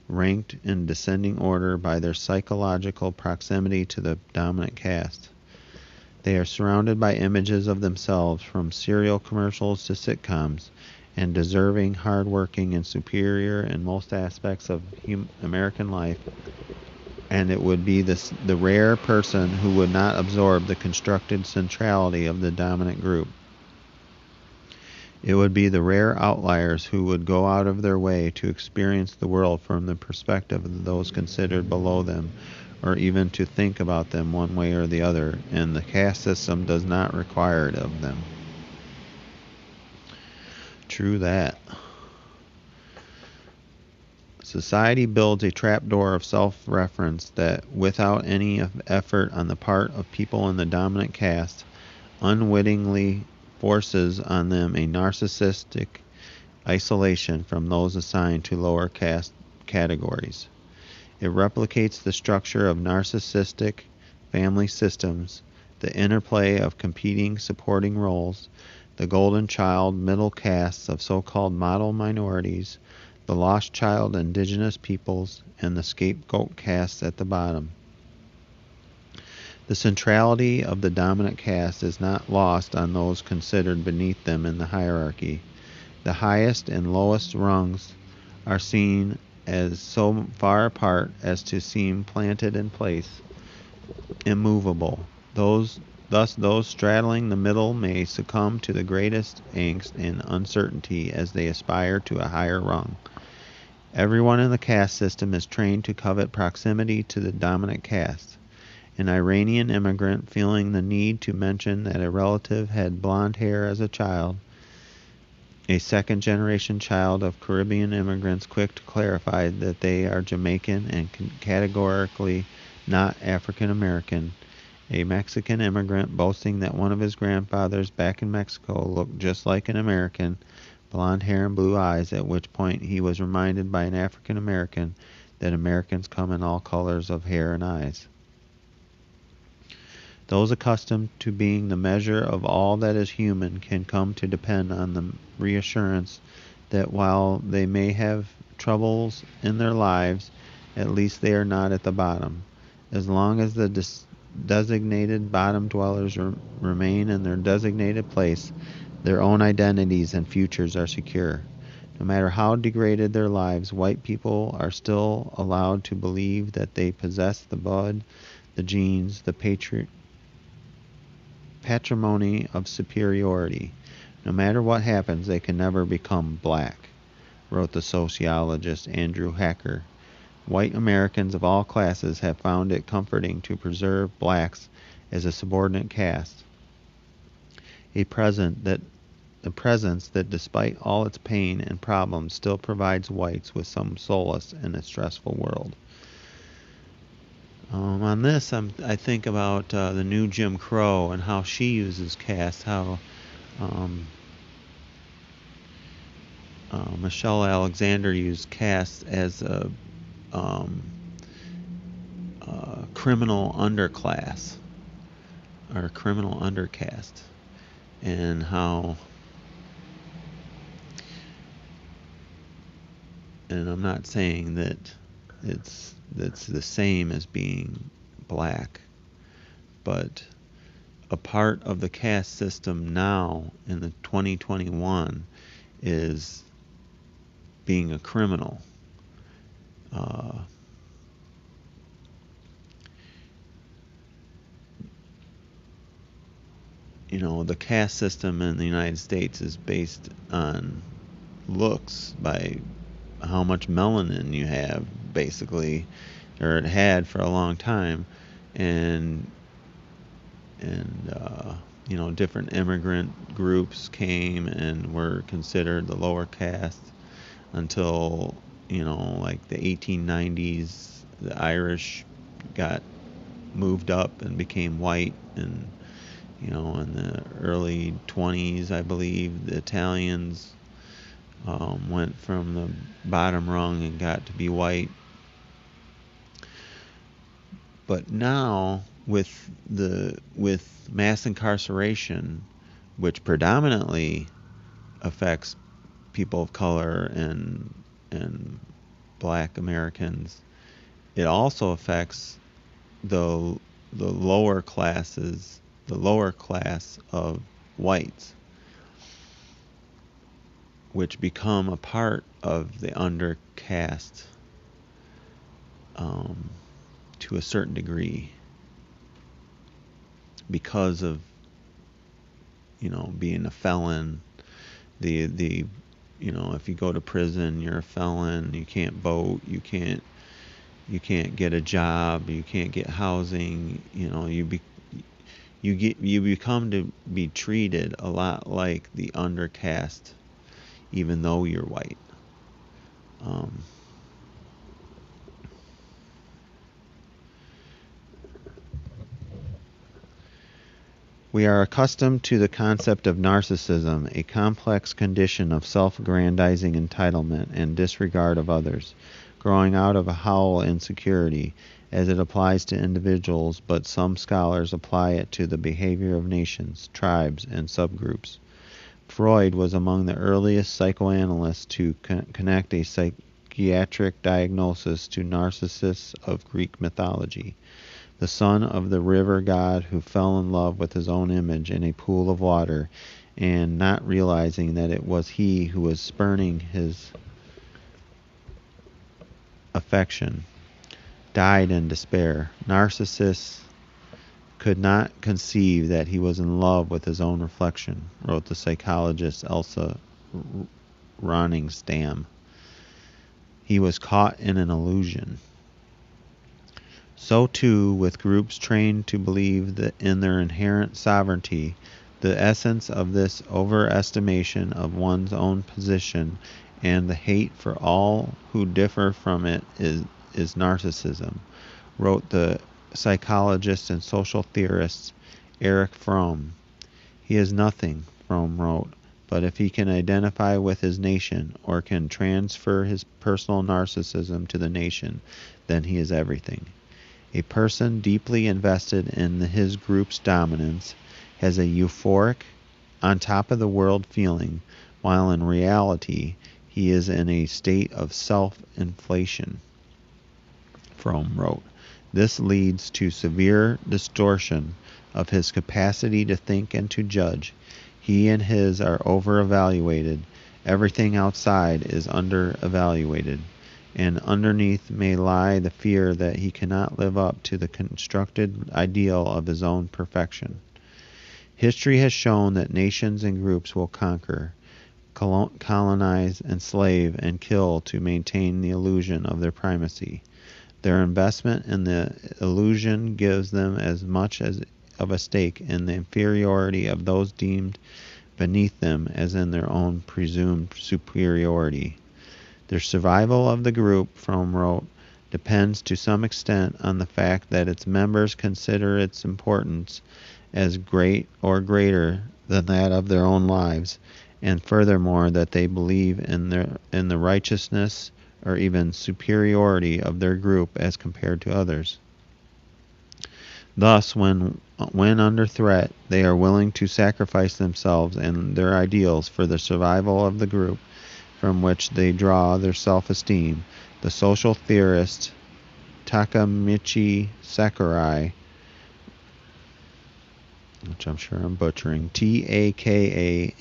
ranked in descending order by their psychological proximity to the dominant caste. They are surrounded by images of themselves, from cereal commercials to sitcoms, and deserving, hard-working, and superior in most aspects of American life, and it would be the rare person who would not absorb the constructed centrality of the dominant group. It would be the rare outliers who would go out of their way to experience the world from the perspective of those considered below them, or even to think about them one way or the other, and the caste system does not require it of them. True that. Society builds a trapdoor of self-reference that, without any effort on the part of people in the dominant caste, unwittingly forces on them a narcissistic isolation from those assigned to lower caste categories. It replicates the structure of narcissistic family systems, the interplay of competing supporting roles, the golden child middle castes of so-called model minorities, the lost child indigenous peoples, and the scapegoat castes at the bottom. The centrality of the dominant caste is not lost on those considered beneath them in the hierarchy. The highest and lowest rungs are seen as so far apart as to seem planted in place, immovable. Thus those straddling the middle may succumb to the greatest angst and uncertainty as they aspire to a higher rung. Everyone in the caste system is trained to covet proximity to the dominant caste. An Iranian immigrant feeling the need to mention that a relative had blonde hair as a child, a second-generation child of Caribbean immigrants quick to clarify that they are Jamaican and categorically not African American, a Mexican immigrant boasting that one of his grandfathers back in Mexico looked just like an American, blonde hair and blue eyes, at which point he was reminded by an African American that Americans come in all colors of hair and eyes. Those accustomed to being the measure of all that is human can come to depend on the reassurance that while they may have troubles in their lives, at least they are not at the bottom. As long as the designated bottom dwellers remain in their designated place, their own identities and futures are secure. No matter how degraded their lives, white people are still allowed to believe that they possess the blood, the genes, the patrimony of superiority. No matter what happens, they can never become black, wrote the sociologist Andrew Hacker. White Americans of all classes have found it comforting to preserve blacks as a subordinate caste, a presence that despite all its pain and problems still provides whites with some solace in a stressful world. On this, I think about the new Jim Crow and how she uses caste, how Michelle Alexander used caste as a criminal underclass or criminal undercaste, and how, and I'm not saying that it's the same as being black, but a part of the caste system now in the 2021 is being a criminal. The caste system in the United States is based on looks, by how much melanin you have, basically, or it had for a long time, and different immigrant groups came and were considered the lower caste until like the 1890s. The Irish got moved up and became white, and in the early 20s, I believe, the Italians went from the bottom rung and got to be white. But now, with mass incarceration, which predominantly affects people of color and black Americans, it also affects the lower classes, the lower class of whites, which become a part of the undercaste to a certain degree, because of being a felon. If you go to prison, you're a felon. You can't vote. You can't get a job. You can't get housing. You become to be treated a lot like the undercaste, even though you're white. We are accustomed to the concept of narcissism, a complex condition of self-aggrandizing entitlement and disregard of others. growing out of a hollow insecurity, as it applies to individuals, but some scholars apply it to the behavior of nations, tribes, and subgroups. Freud was among the earliest psychoanalysts to connect a psychiatric diagnosis to Narcissus of Greek mythology, the son of the river god who fell in love with his own image in a pool of water, and not realizing that it was he who was spurning his affection, died in despair. Narcissus could not conceive that he was in love with his own reflection, wrote the psychologist Elsa Ronningstam. He was caught in an illusion. So too with groups trained to believe that in their inherent sovereignty, the essence of this overestimation of one's own position and the hate for all who differ from it is narcissism, wrote the psychologist and social theorist Erich Fromm. He is nothing, Fromm wrote, but if he can identify with his nation or can transfer his personal narcissism to the nation, then he is everything. A person deeply invested in his group's dominance has a euphoric, on top of the world feeling, while in reality he is in a state of self-inflation, Fromm wrote. This leads to severe distortion of his capacity to think and to judge. He and his are over-evaluated. Everything outside is under-evaluated. And underneath may lie the fear that he cannot live up to the constructed ideal of his own perfection. History has shown that nations and groups will conquer, colonize, enslave, and kill to maintain the illusion of their primacy. Their investment in the illusion gives them as much of a stake in the inferiority of those deemed beneath them as in their own presumed superiority. The survival of the group, Fromm wrote, depends to some extent on the fact that its members consider its importance as great or greater than that of their own lives, and furthermore that they believe in the righteousness or even superiority of their group as compared to others. Thus, when under threat, they are willing to sacrifice themselves and their ideals for the survival of the group from which they draw their self-esteem. The social theorist Takamichi Sakurai, which I'm sure I'm butchering, Takamichi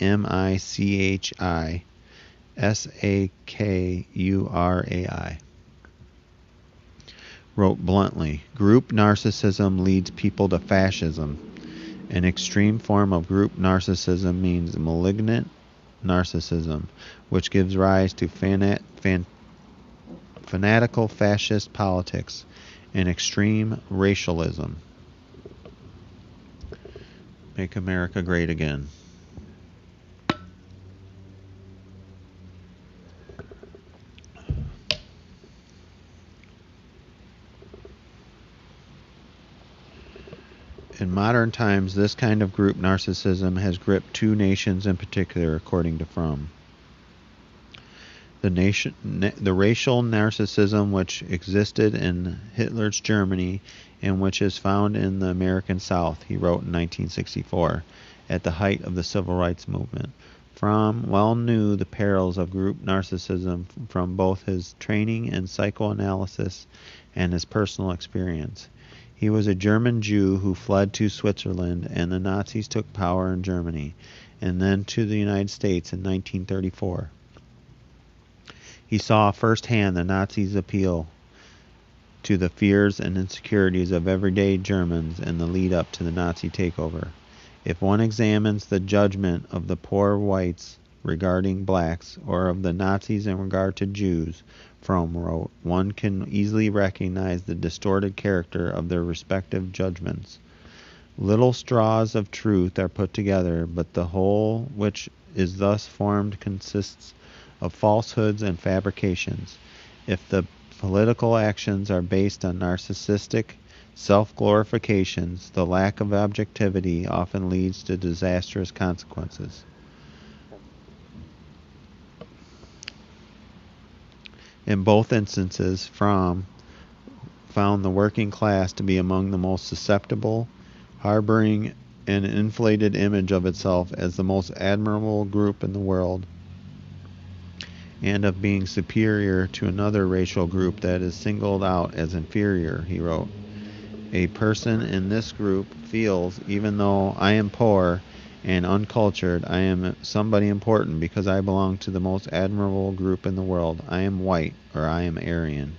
Sakurai, wrote bluntly, group narcissism leads people to fascism. An extreme form of group narcissism means malignant narcissism, which gives rise to fanatical fascist politics and extreme racialism. Make America great again. In modern times, this kind of group narcissism has gripped two nations in particular, according to Fromm. The racial narcissism which existed in Hitler's Germany and which is found in the American South, he wrote in 1964, at the height of the Civil Rights Movement. Fromm well knew the perils of group narcissism from both his training in psychoanalysis and his personal experience. He was a German Jew who fled to Switzerland, and the Nazis took power in Germany, and then to the United States in 1934. He saw firsthand the Nazis' appeal to the fears and insecurities of everyday Germans in the lead-up to the Nazi takeover. If one examines the judgment of the poor whites regarding blacks, or of the Nazis in regard to Jews, Fromm wrote, one can easily recognize the distorted character of their respective judgments. Little straws of truth are put together, but the whole which is thus formed consists of falsehoods and fabrications. If the political actions are based on narcissistic self-glorifications, the lack of objectivity often leads to disastrous consequences. In both instances, Fromm found the working class to be among the most susceptible, harboring an inflated image of itself as the most admirable group in the world, and of being superior to another racial group that is singled out as inferior, he wrote. A person in this group feels, even though I am poor and uncultured, I am somebody important because I belong to the most admirable group in the world. I am white, or I am Aryan.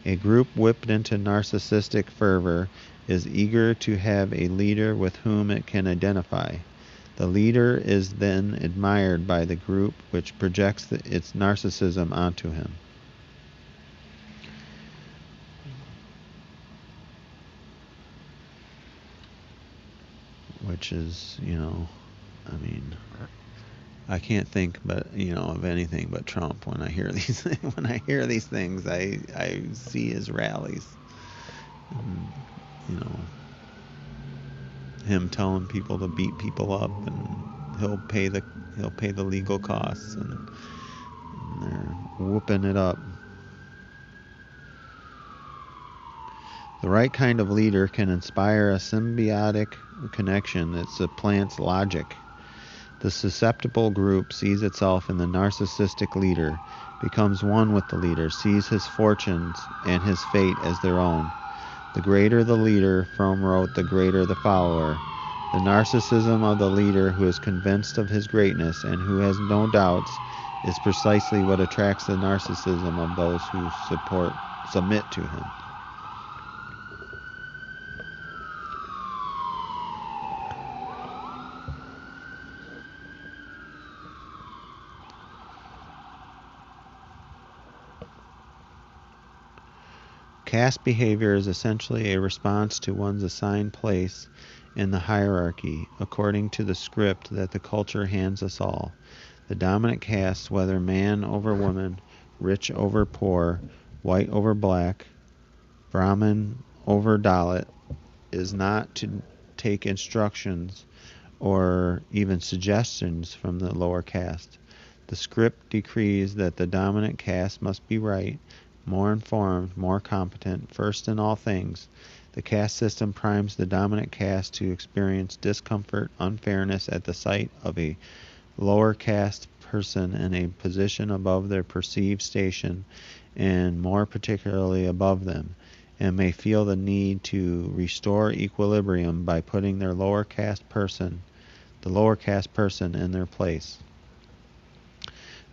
A group whipped into narcissistic fervor is eager to have a leader with whom it can identify. The leader is then admired by the group, which projects its narcissism onto him. Which is, I mean, I can't think, but of anything but Trump when I hear these things. I see his rallies, and, him telling people to beat people up, and he'll pay the legal costs, and they're whooping it up. The right kind of leader can inspire a symbiotic connection that supplants logic. The susceptible group sees itself in the narcissistic leader, becomes one with the leader, sees his fortunes and his fate as their own. The greater the leader, Fromm wrote, the greater the follower. The narcissism of the leader who is convinced of his greatness and who has no doubts is precisely what attracts the narcissism of those who submit to him. Caste behavior is essentially a response to one's assigned place in the hierarchy, according to the script that the culture hands us all. The dominant caste, whether man over woman, rich over poor, white over black, Brahmin over Dalit, is not to take instructions or even suggestions from the lower caste. The script decrees that the dominant caste must be right, more informed, more competent, first in all things. The caste system primes the dominant caste to experience discomfort, unfairness at the sight of a lower caste person in a position above their perceived station, and more particularly above them, and may feel the need to restore equilibrium by putting the lower caste person in their place.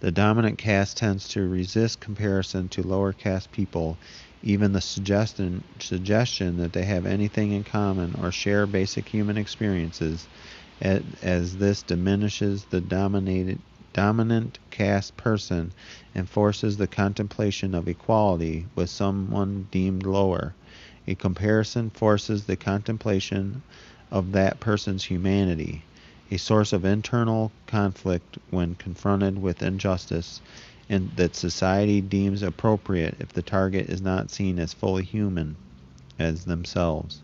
The dominant caste tends to resist comparison to lower caste people, even the suggestion that they have anything in common or share basic human experiences, as this diminishes the dominant caste person and forces the contemplation of equality with someone deemed lower. A comparison forces the contemplation of that person's humanity, a source of internal conflict when confronted with injustice, and that society deems appropriate if the target is not seen as fully human as themselves.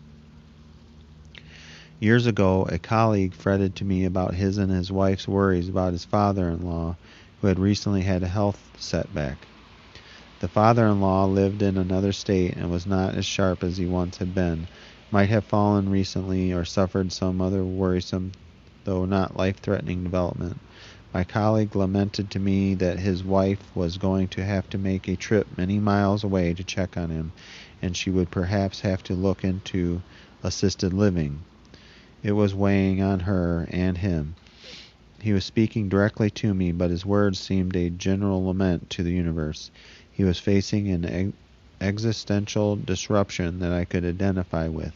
Years ago, a colleague fretted to me about his and his wife's worries about his father-in-law, who had recently had a health setback. The father-in-law lived in another state and was not as sharp as he once had been, might have fallen recently or suffered some other worrisome, though not life-threatening, development. My colleague lamented to me that his wife was going to have to make a trip many miles away to check on him, and she would perhaps have to look into assisted living. It was weighing on her and him. He was speaking directly to me, but his words seemed a general lament to the universe. He was facing an existential disruption that I could identify with.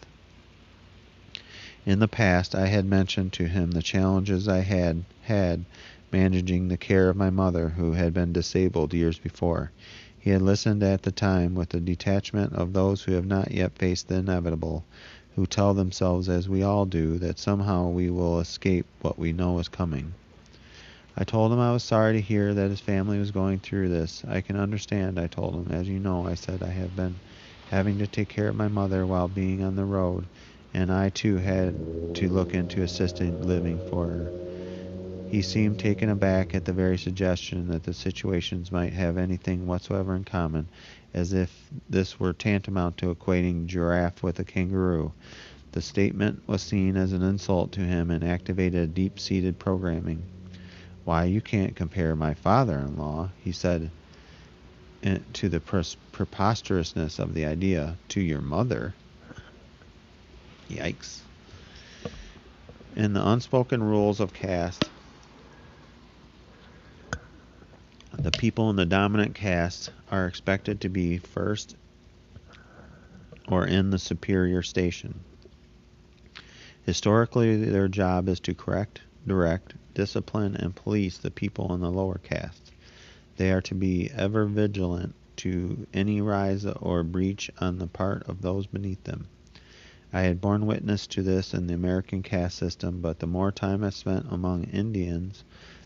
In the past, I had mentioned to him the challenges I had managing the care of my mother, who had been disabled years before. He had listened at the time with the detachment of those who have not yet faced the inevitable, who tell themselves, as we all do, that somehow we will escape what we know is coming. I told him I was sorry to hear that his family was going through this. I can understand, I told him. As you know, I said, I have been having to take care of my mother while being on the road, and I too had to look into assisted living for her. He seemed taken aback at the very suggestion that the situations might have anything whatsoever in common, as if this were tantamount to equating giraffe with a kangaroo. The statement was seen as an insult to him and activated a deep-seated programming. "Why, you can't compare my father-in-law," he said, to the preposterousness of the idea, "to your mother." Yikes. In the unspoken rules of caste, the people in the dominant caste are expected to be first or in the superior station. Historically, their job is to correct, direct, discipline, and police the people in the lower castes. They are to be ever vigilant to any rise or breach on the part of those beneath them. I had borne witness to this in the American caste system, but the more time I spent among Indians,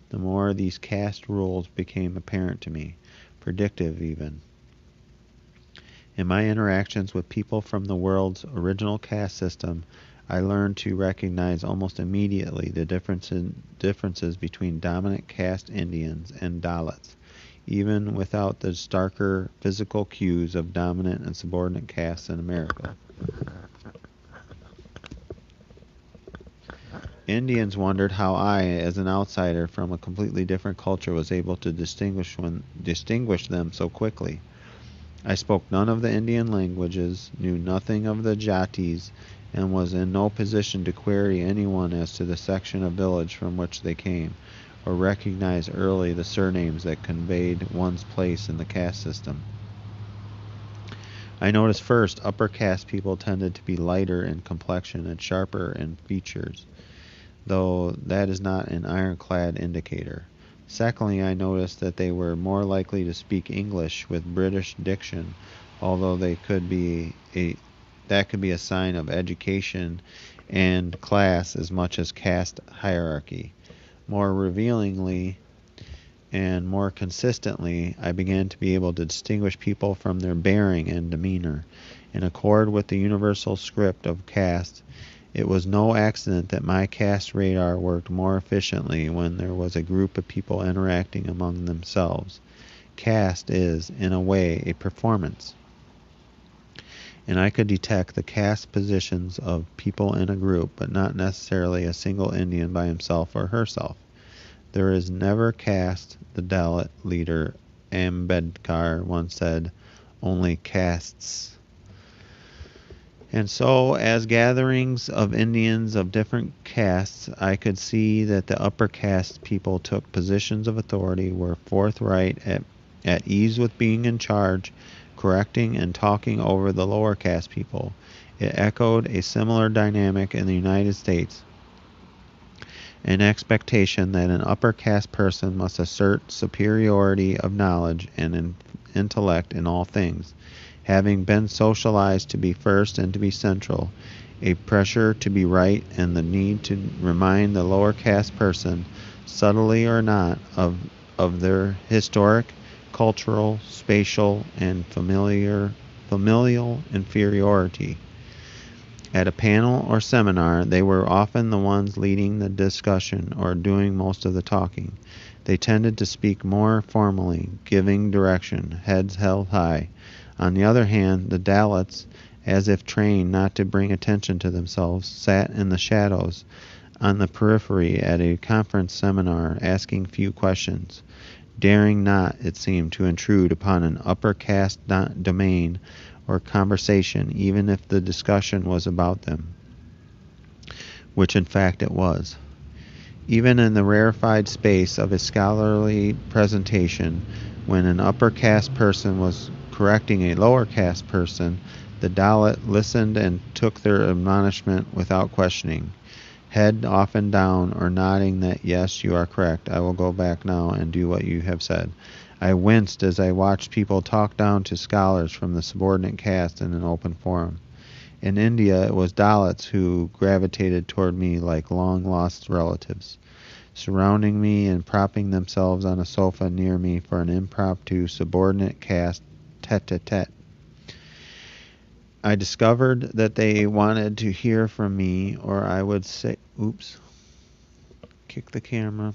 the more these caste rules became apparent to me, predictive even. In my interactions with people from the world's original caste system, I learned to recognize almost immediately the differences between dominant caste Indians and Dalits, even without the starker physical cues of dominant and subordinate castes in America. Indians wondered how I, as an outsider from a completely different culture, was able to distinguish them so quickly. I spoke none of the Indian languages, knew nothing of the jatis, and was in no position to query anyone as to the section of village from which they came, or recognize early the surnames that conveyed one's place in the caste system. I noticed first upper caste people tended to be lighter in complexion and sharper in features, though that is not an ironclad indicator. Secondly, I noticed that they were more likely to speak English with British diction, although that could be a sign of education and class as much as caste hierarchy. More revealingly and more consistently, I began to be able to distinguish people from their bearing and demeanor. In accord with the universal script of caste, it was no accident that my caste radar worked more efficiently when there was a group of people interacting among themselves. Caste is, in a way, a performance, and I could detect the caste positions of people in a group, but not necessarily a single Indian by himself or herself. There is never caste, the Dalit leader Ambedkar once said, only castes. And so, as gatherings of Indians of different castes, I could see that the upper caste people took positions of authority, were forthright, at ease with being in charge, correcting and talking over the lower caste people. It echoed a similar dynamic in the United States, an expectation that an upper caste person must assert superiority of knowledge and intellect in all things. Having been socialized to be first and to be central, a pressure to be right and the need to remind the lower caste person, subtly or not, of their historic, cultural, spatial, and familial inferiority. At a panel or seminar, they were often the ones leading the discussion or doing most of the talking. They tended to speak more formally, giving direction, heads held high. On the other hand, the Dalits, as if trained not to bring attention to themselves, sat in the shadows, on the periphery at a conference seminar, asking few questions, daring not, it seemed, to intrude upon an upper caste domain or conversation, even if the discussion was about them, which in fact it was. Even in the rarefied space of a scholarly presentation, when an upper caste person was correcting a lower caste person, the Dalit listened and took their admonishment without questioning, head often down or nodding that yes, you are correct, I will go back now and do what you have said. I winced as I watched people talk down to scholars from the subordinate caste in an open forum. In India, it was Dalits who gravitated toward me like long-lost relatives, surrounding me and propping themselves on a sofa near me for an impromptu subordinate caste tete-a-tete. I discovered that they wanted to hear from me, or I would say, Kick the camera.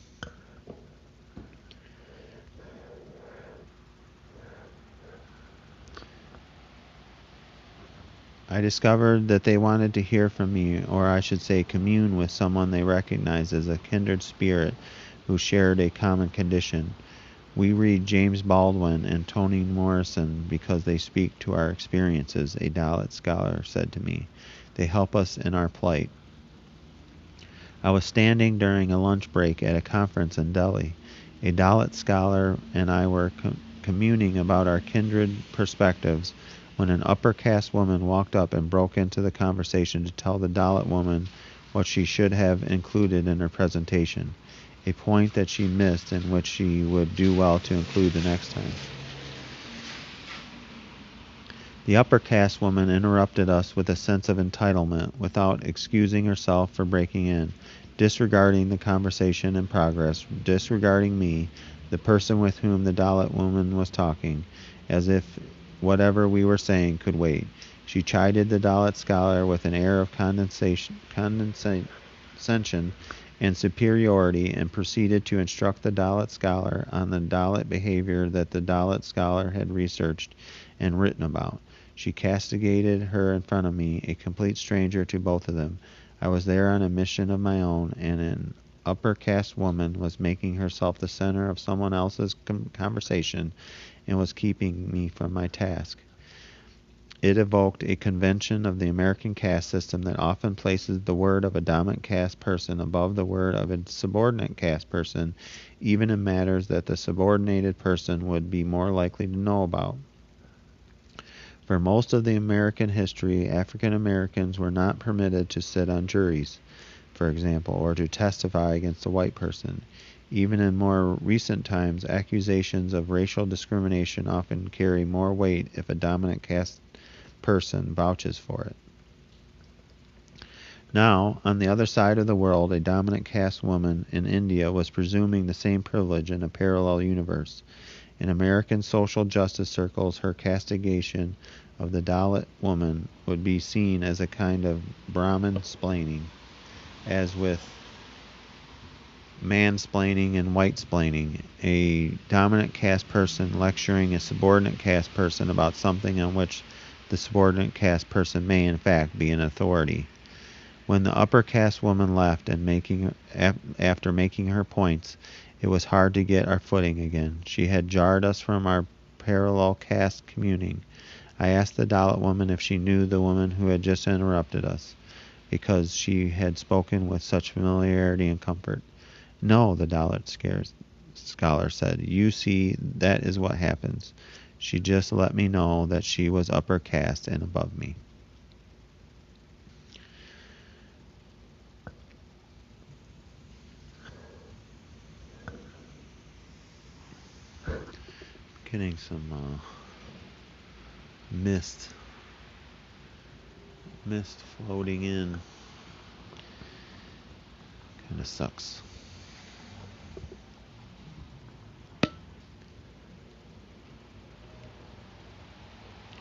I discovered that they wanted to hear from me, or I should say commune with someone they recognized as a kindred spirit who shared a common condition. We read James Baldwin and Toni Morrison because they speak to our experiences, a Dalit scholar said to me. They help us in our plight. I was standing during a lunch break at a conference in Delhi. A Dalit scholar and I were communing about our kindred perspectives when an upper caste woman walked up and broke into the conversation to tell the Dalit woman what she should have included in her presentation, a point that she missed and which she would do well to include the next time. The upper caste woman interrupted us with a sense of entitlement, without excusing herself for breaking in, disregarding the conversation in progress, disregarding me, the person with whom the Dalit woman was talking, as if whatever we were saying could wait. She chided the Dalit scholar with an air of condescension and superiority, and proceeded to instruct the Dalit scholar on the Dalit behavior that the Dalit scholar had researched and written about. She castigated her in front of me, a complete stranger to both of them. I was there on a mission of my own, and an upper caste woman was making herself the center of someone else's conversation and was keeping me from my task. It evoked a convention of the American caste system that often places the word of a dominant caste person above the word of a subordinate caste person, even in matters that the subordinated person would be more likely to know about. For most of the American history, African Americans were not permitted to sit on juries, for example, or to testify against a white person. Even in more recent times, accusations of racial discrimination often carry more weight if a dominant caste person vouches for it. Now, on the other side of the world, a dominant caste woman in India was presuming the same privilege in a parallel universe. In American social justice circles, her castigation of the Dalit woman would be seen as a kind of Brahmin-splaining, as with mansplaining and white-splaining, a dominant caste person lecturing a subordinate caste person about something on which the subordinate caste person may in fact be an authority. When the upper caste woman left and after making her points, it was hard to get our footing again. She had jarred us from our parallel caste communing. I asked the Dalit woman if she knew the woman who had just interrupted us, because she had spoken with such familiarity and comfort. No, the Dalit scholar said. You see, that is what happens. She just let me know that she was upper caste and above me. Getting some mist floating in. Kind of sucks.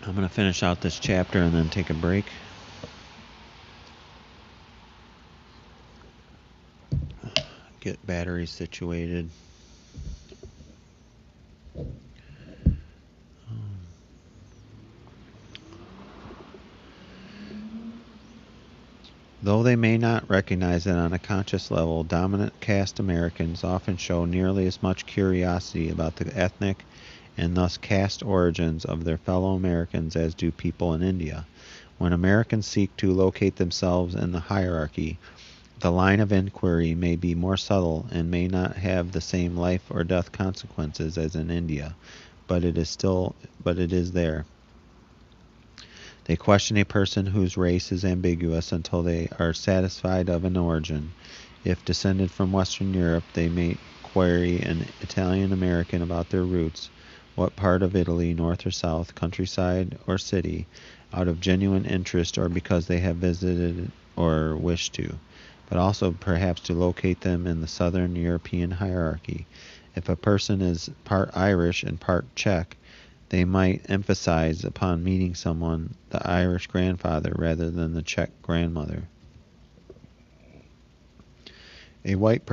I'm going to finish out this chapter and then take a break. Get batteries situated. Though they may not recognize it on a conscious level, dominant caste Americans often show nearly as much curiosity about the ethnic and thus caste origins of their fellow Americans as do people in India. When Americans seek to locate themselves in the hierarchy, the line of inquiry may be more subtle and may not have the same life or death consequences as in India, but it is there. They question a person whose race is ambiguous until they are satisfied of an origin. If descended from Western Europe, they may query an Italian American about their roots, what part of Italy, north or south, countryside or city, out of genuine interest or because they have visited or wish to, but also perhaps to locate them in the southern European hierarchy. If a person is part Irish and part Czech, they might emphasize upon meeting someone the Irish grandfather rather than the Czech grandmother. A white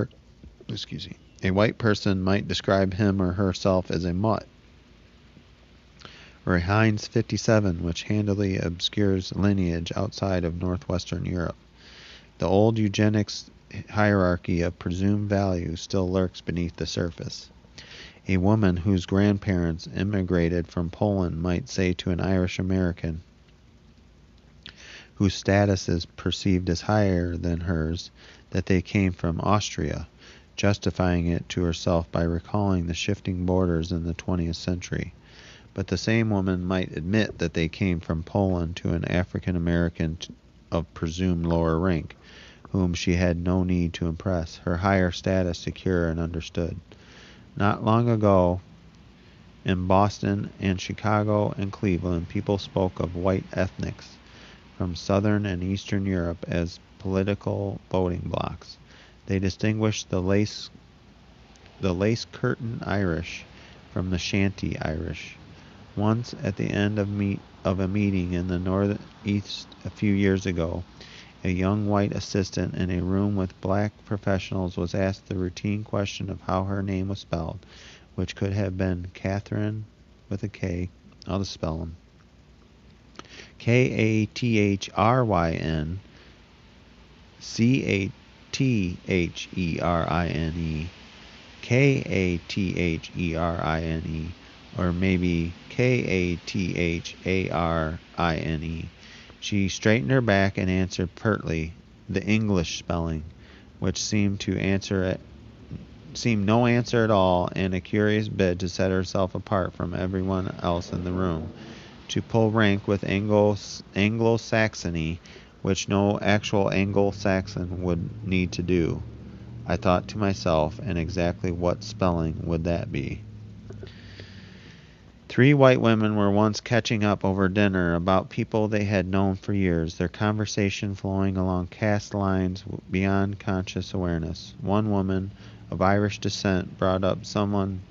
excuse me. A white person might describe him or herself as a mutt, or a Heinz 57, which handily obscures lineage outside of northwestern Europe. The old eugenics hierarchy of presumed value still lurks beneath the surface. A woman whose grandparents immigrated from Poland might say to an Irish American, whose status is perceived as higher than hers, that they came from Austria, justifying it to herself by recalling the shifting borders in the 20th century. But the same woman might admit that they came from Poland to an African American of presumed lower rank, whom she had no need to impress, her higher status secure and understood. Not long ago, in Boston and Chicago and Cleveland, people spoke of white ethnics from Southern and Eastern Europe as political voting blocs. They distinguished the lace curtain Irish from the shanty Irish. Once, at the end of a meeting in the Northeast a few years ago, a young white assistant in a room with black professionals was asked the routine question of how her name was spelled, which could have been Catherine with a K. I'll just spell them. Kathryn, Catherine, Katherine, or maybe Katharine. She straightened her back and answered pertly, the English spelling, which seemed no answer at all, and a curious bid to set herself apart from everyone else in the room, to pull rank with Anglo-Saxony, which no actual Anglo-Saxon would need to do. I thought to myself, and exactly what spelling would that be? 3 white women were once catching up over dinner about people they had known for years, their conversation flowing along caste lines beyond conscious awareness. One woman of Irish descent brought up someone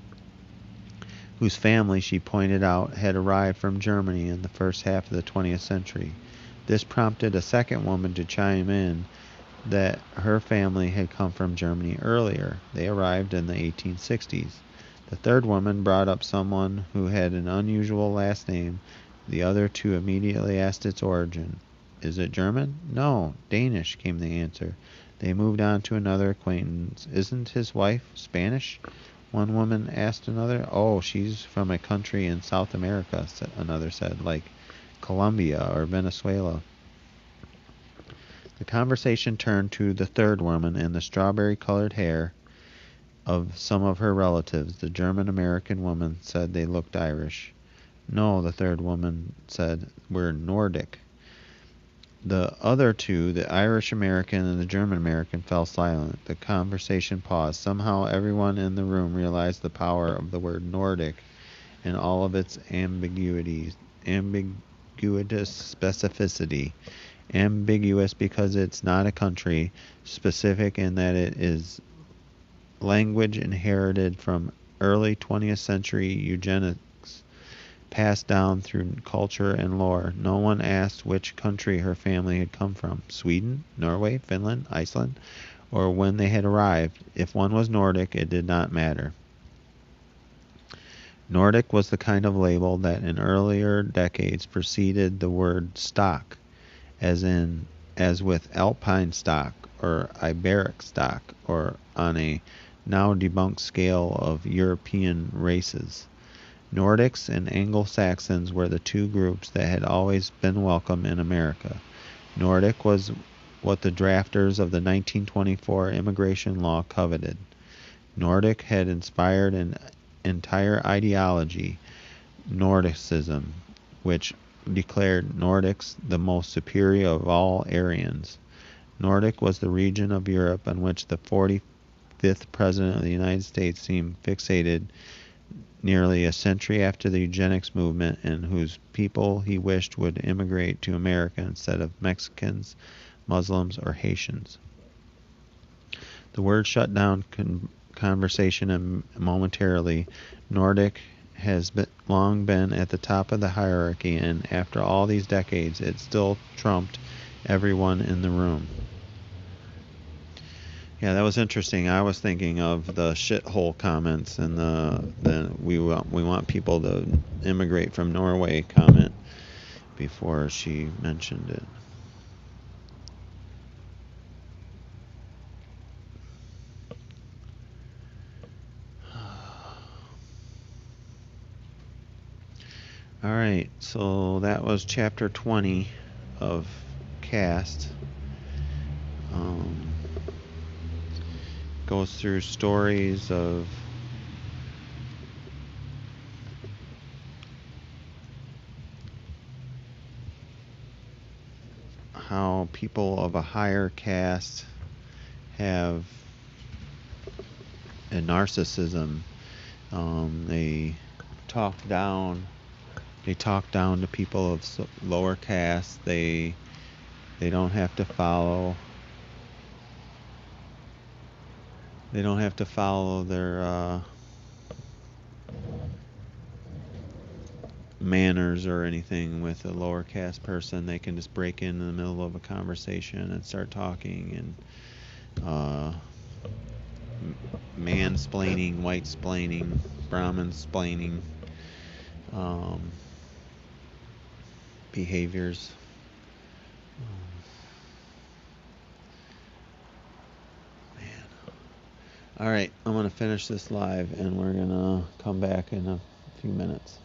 whose family, she pointed out, had arrived from Germany in the first half of the 20th century. This prompted a second woman to chime in that her family had come from Germany earlier. They arrived in the 1860s. The third woman brought up someone who had an unusual last name. The other 2 immediately asked its origin. Is it German? No, Danish, came the answer. They moved on to another acquaintance. Isn't his wife Spanish? One woman asked another. Oh, she's from a country in South America, another said, like Colombia or Venezuela. The conversation turned to the third woman and the strawberry-colored hair of some of her relatives. The German-American woman said they looked Irish. No, the third woman said, we're Nordic. The other 2, the Irish-American and the German-American, fell silent. The conversation paused. Somehow everyone in the room realized the power of the word Nordic and all of its ambiguous specificity. Ambiguous because it's not a country, specific in that it is language inherited from early 20th century eugenics, passed down through culture and lore. No one asked which country her family had come from, Sweden, Norway, Finland, Iceland, or when they had arrived. If one was Nordic, it did not matter. Nordic was the kind of label that in earlier decades preceded the word stock, as with alpine stock or Iberic stock, or on a now debunked scale of European races. Nordics and Anglo-Saxons were the 2 groups that had always been welcome in America. Nordic was what the drafters of the 1924 immigration law coveted. Nordic had inspired an entire ideology, Nordicism, which declared Nordics the most superior of all Aryans. Nordic was the region of Europe on which the 45th President of the United States seemed fixated nearly a century after the eugenics movement, and whose people he wished would immigrate to America instead of Mexicans, Muslims, or Haitians. The word shut down conversation momentarily. Nordic has long been at the top of the hierarchy, and after all these decades, it still trumped everyone in the room. Yeah, that was interesting. I was thinking of the shithole comments and the we want people to immigrate from Norway comment before she mentioned it. All right, so that was chapter 20 of Caste. Goes through stories of how people of a higher caste have a narcissism. They talk down. They talk down to people of lower caste. They don't have to follow. They don't have to follow their manners or anything with a lower caste person. They can just break in the middle of a conversation and start talking and mansplaining, white-splaining, Brahmin-splaining behaviors. Man. All right, I'm going to finish this live and we're going to come back in a few minutes.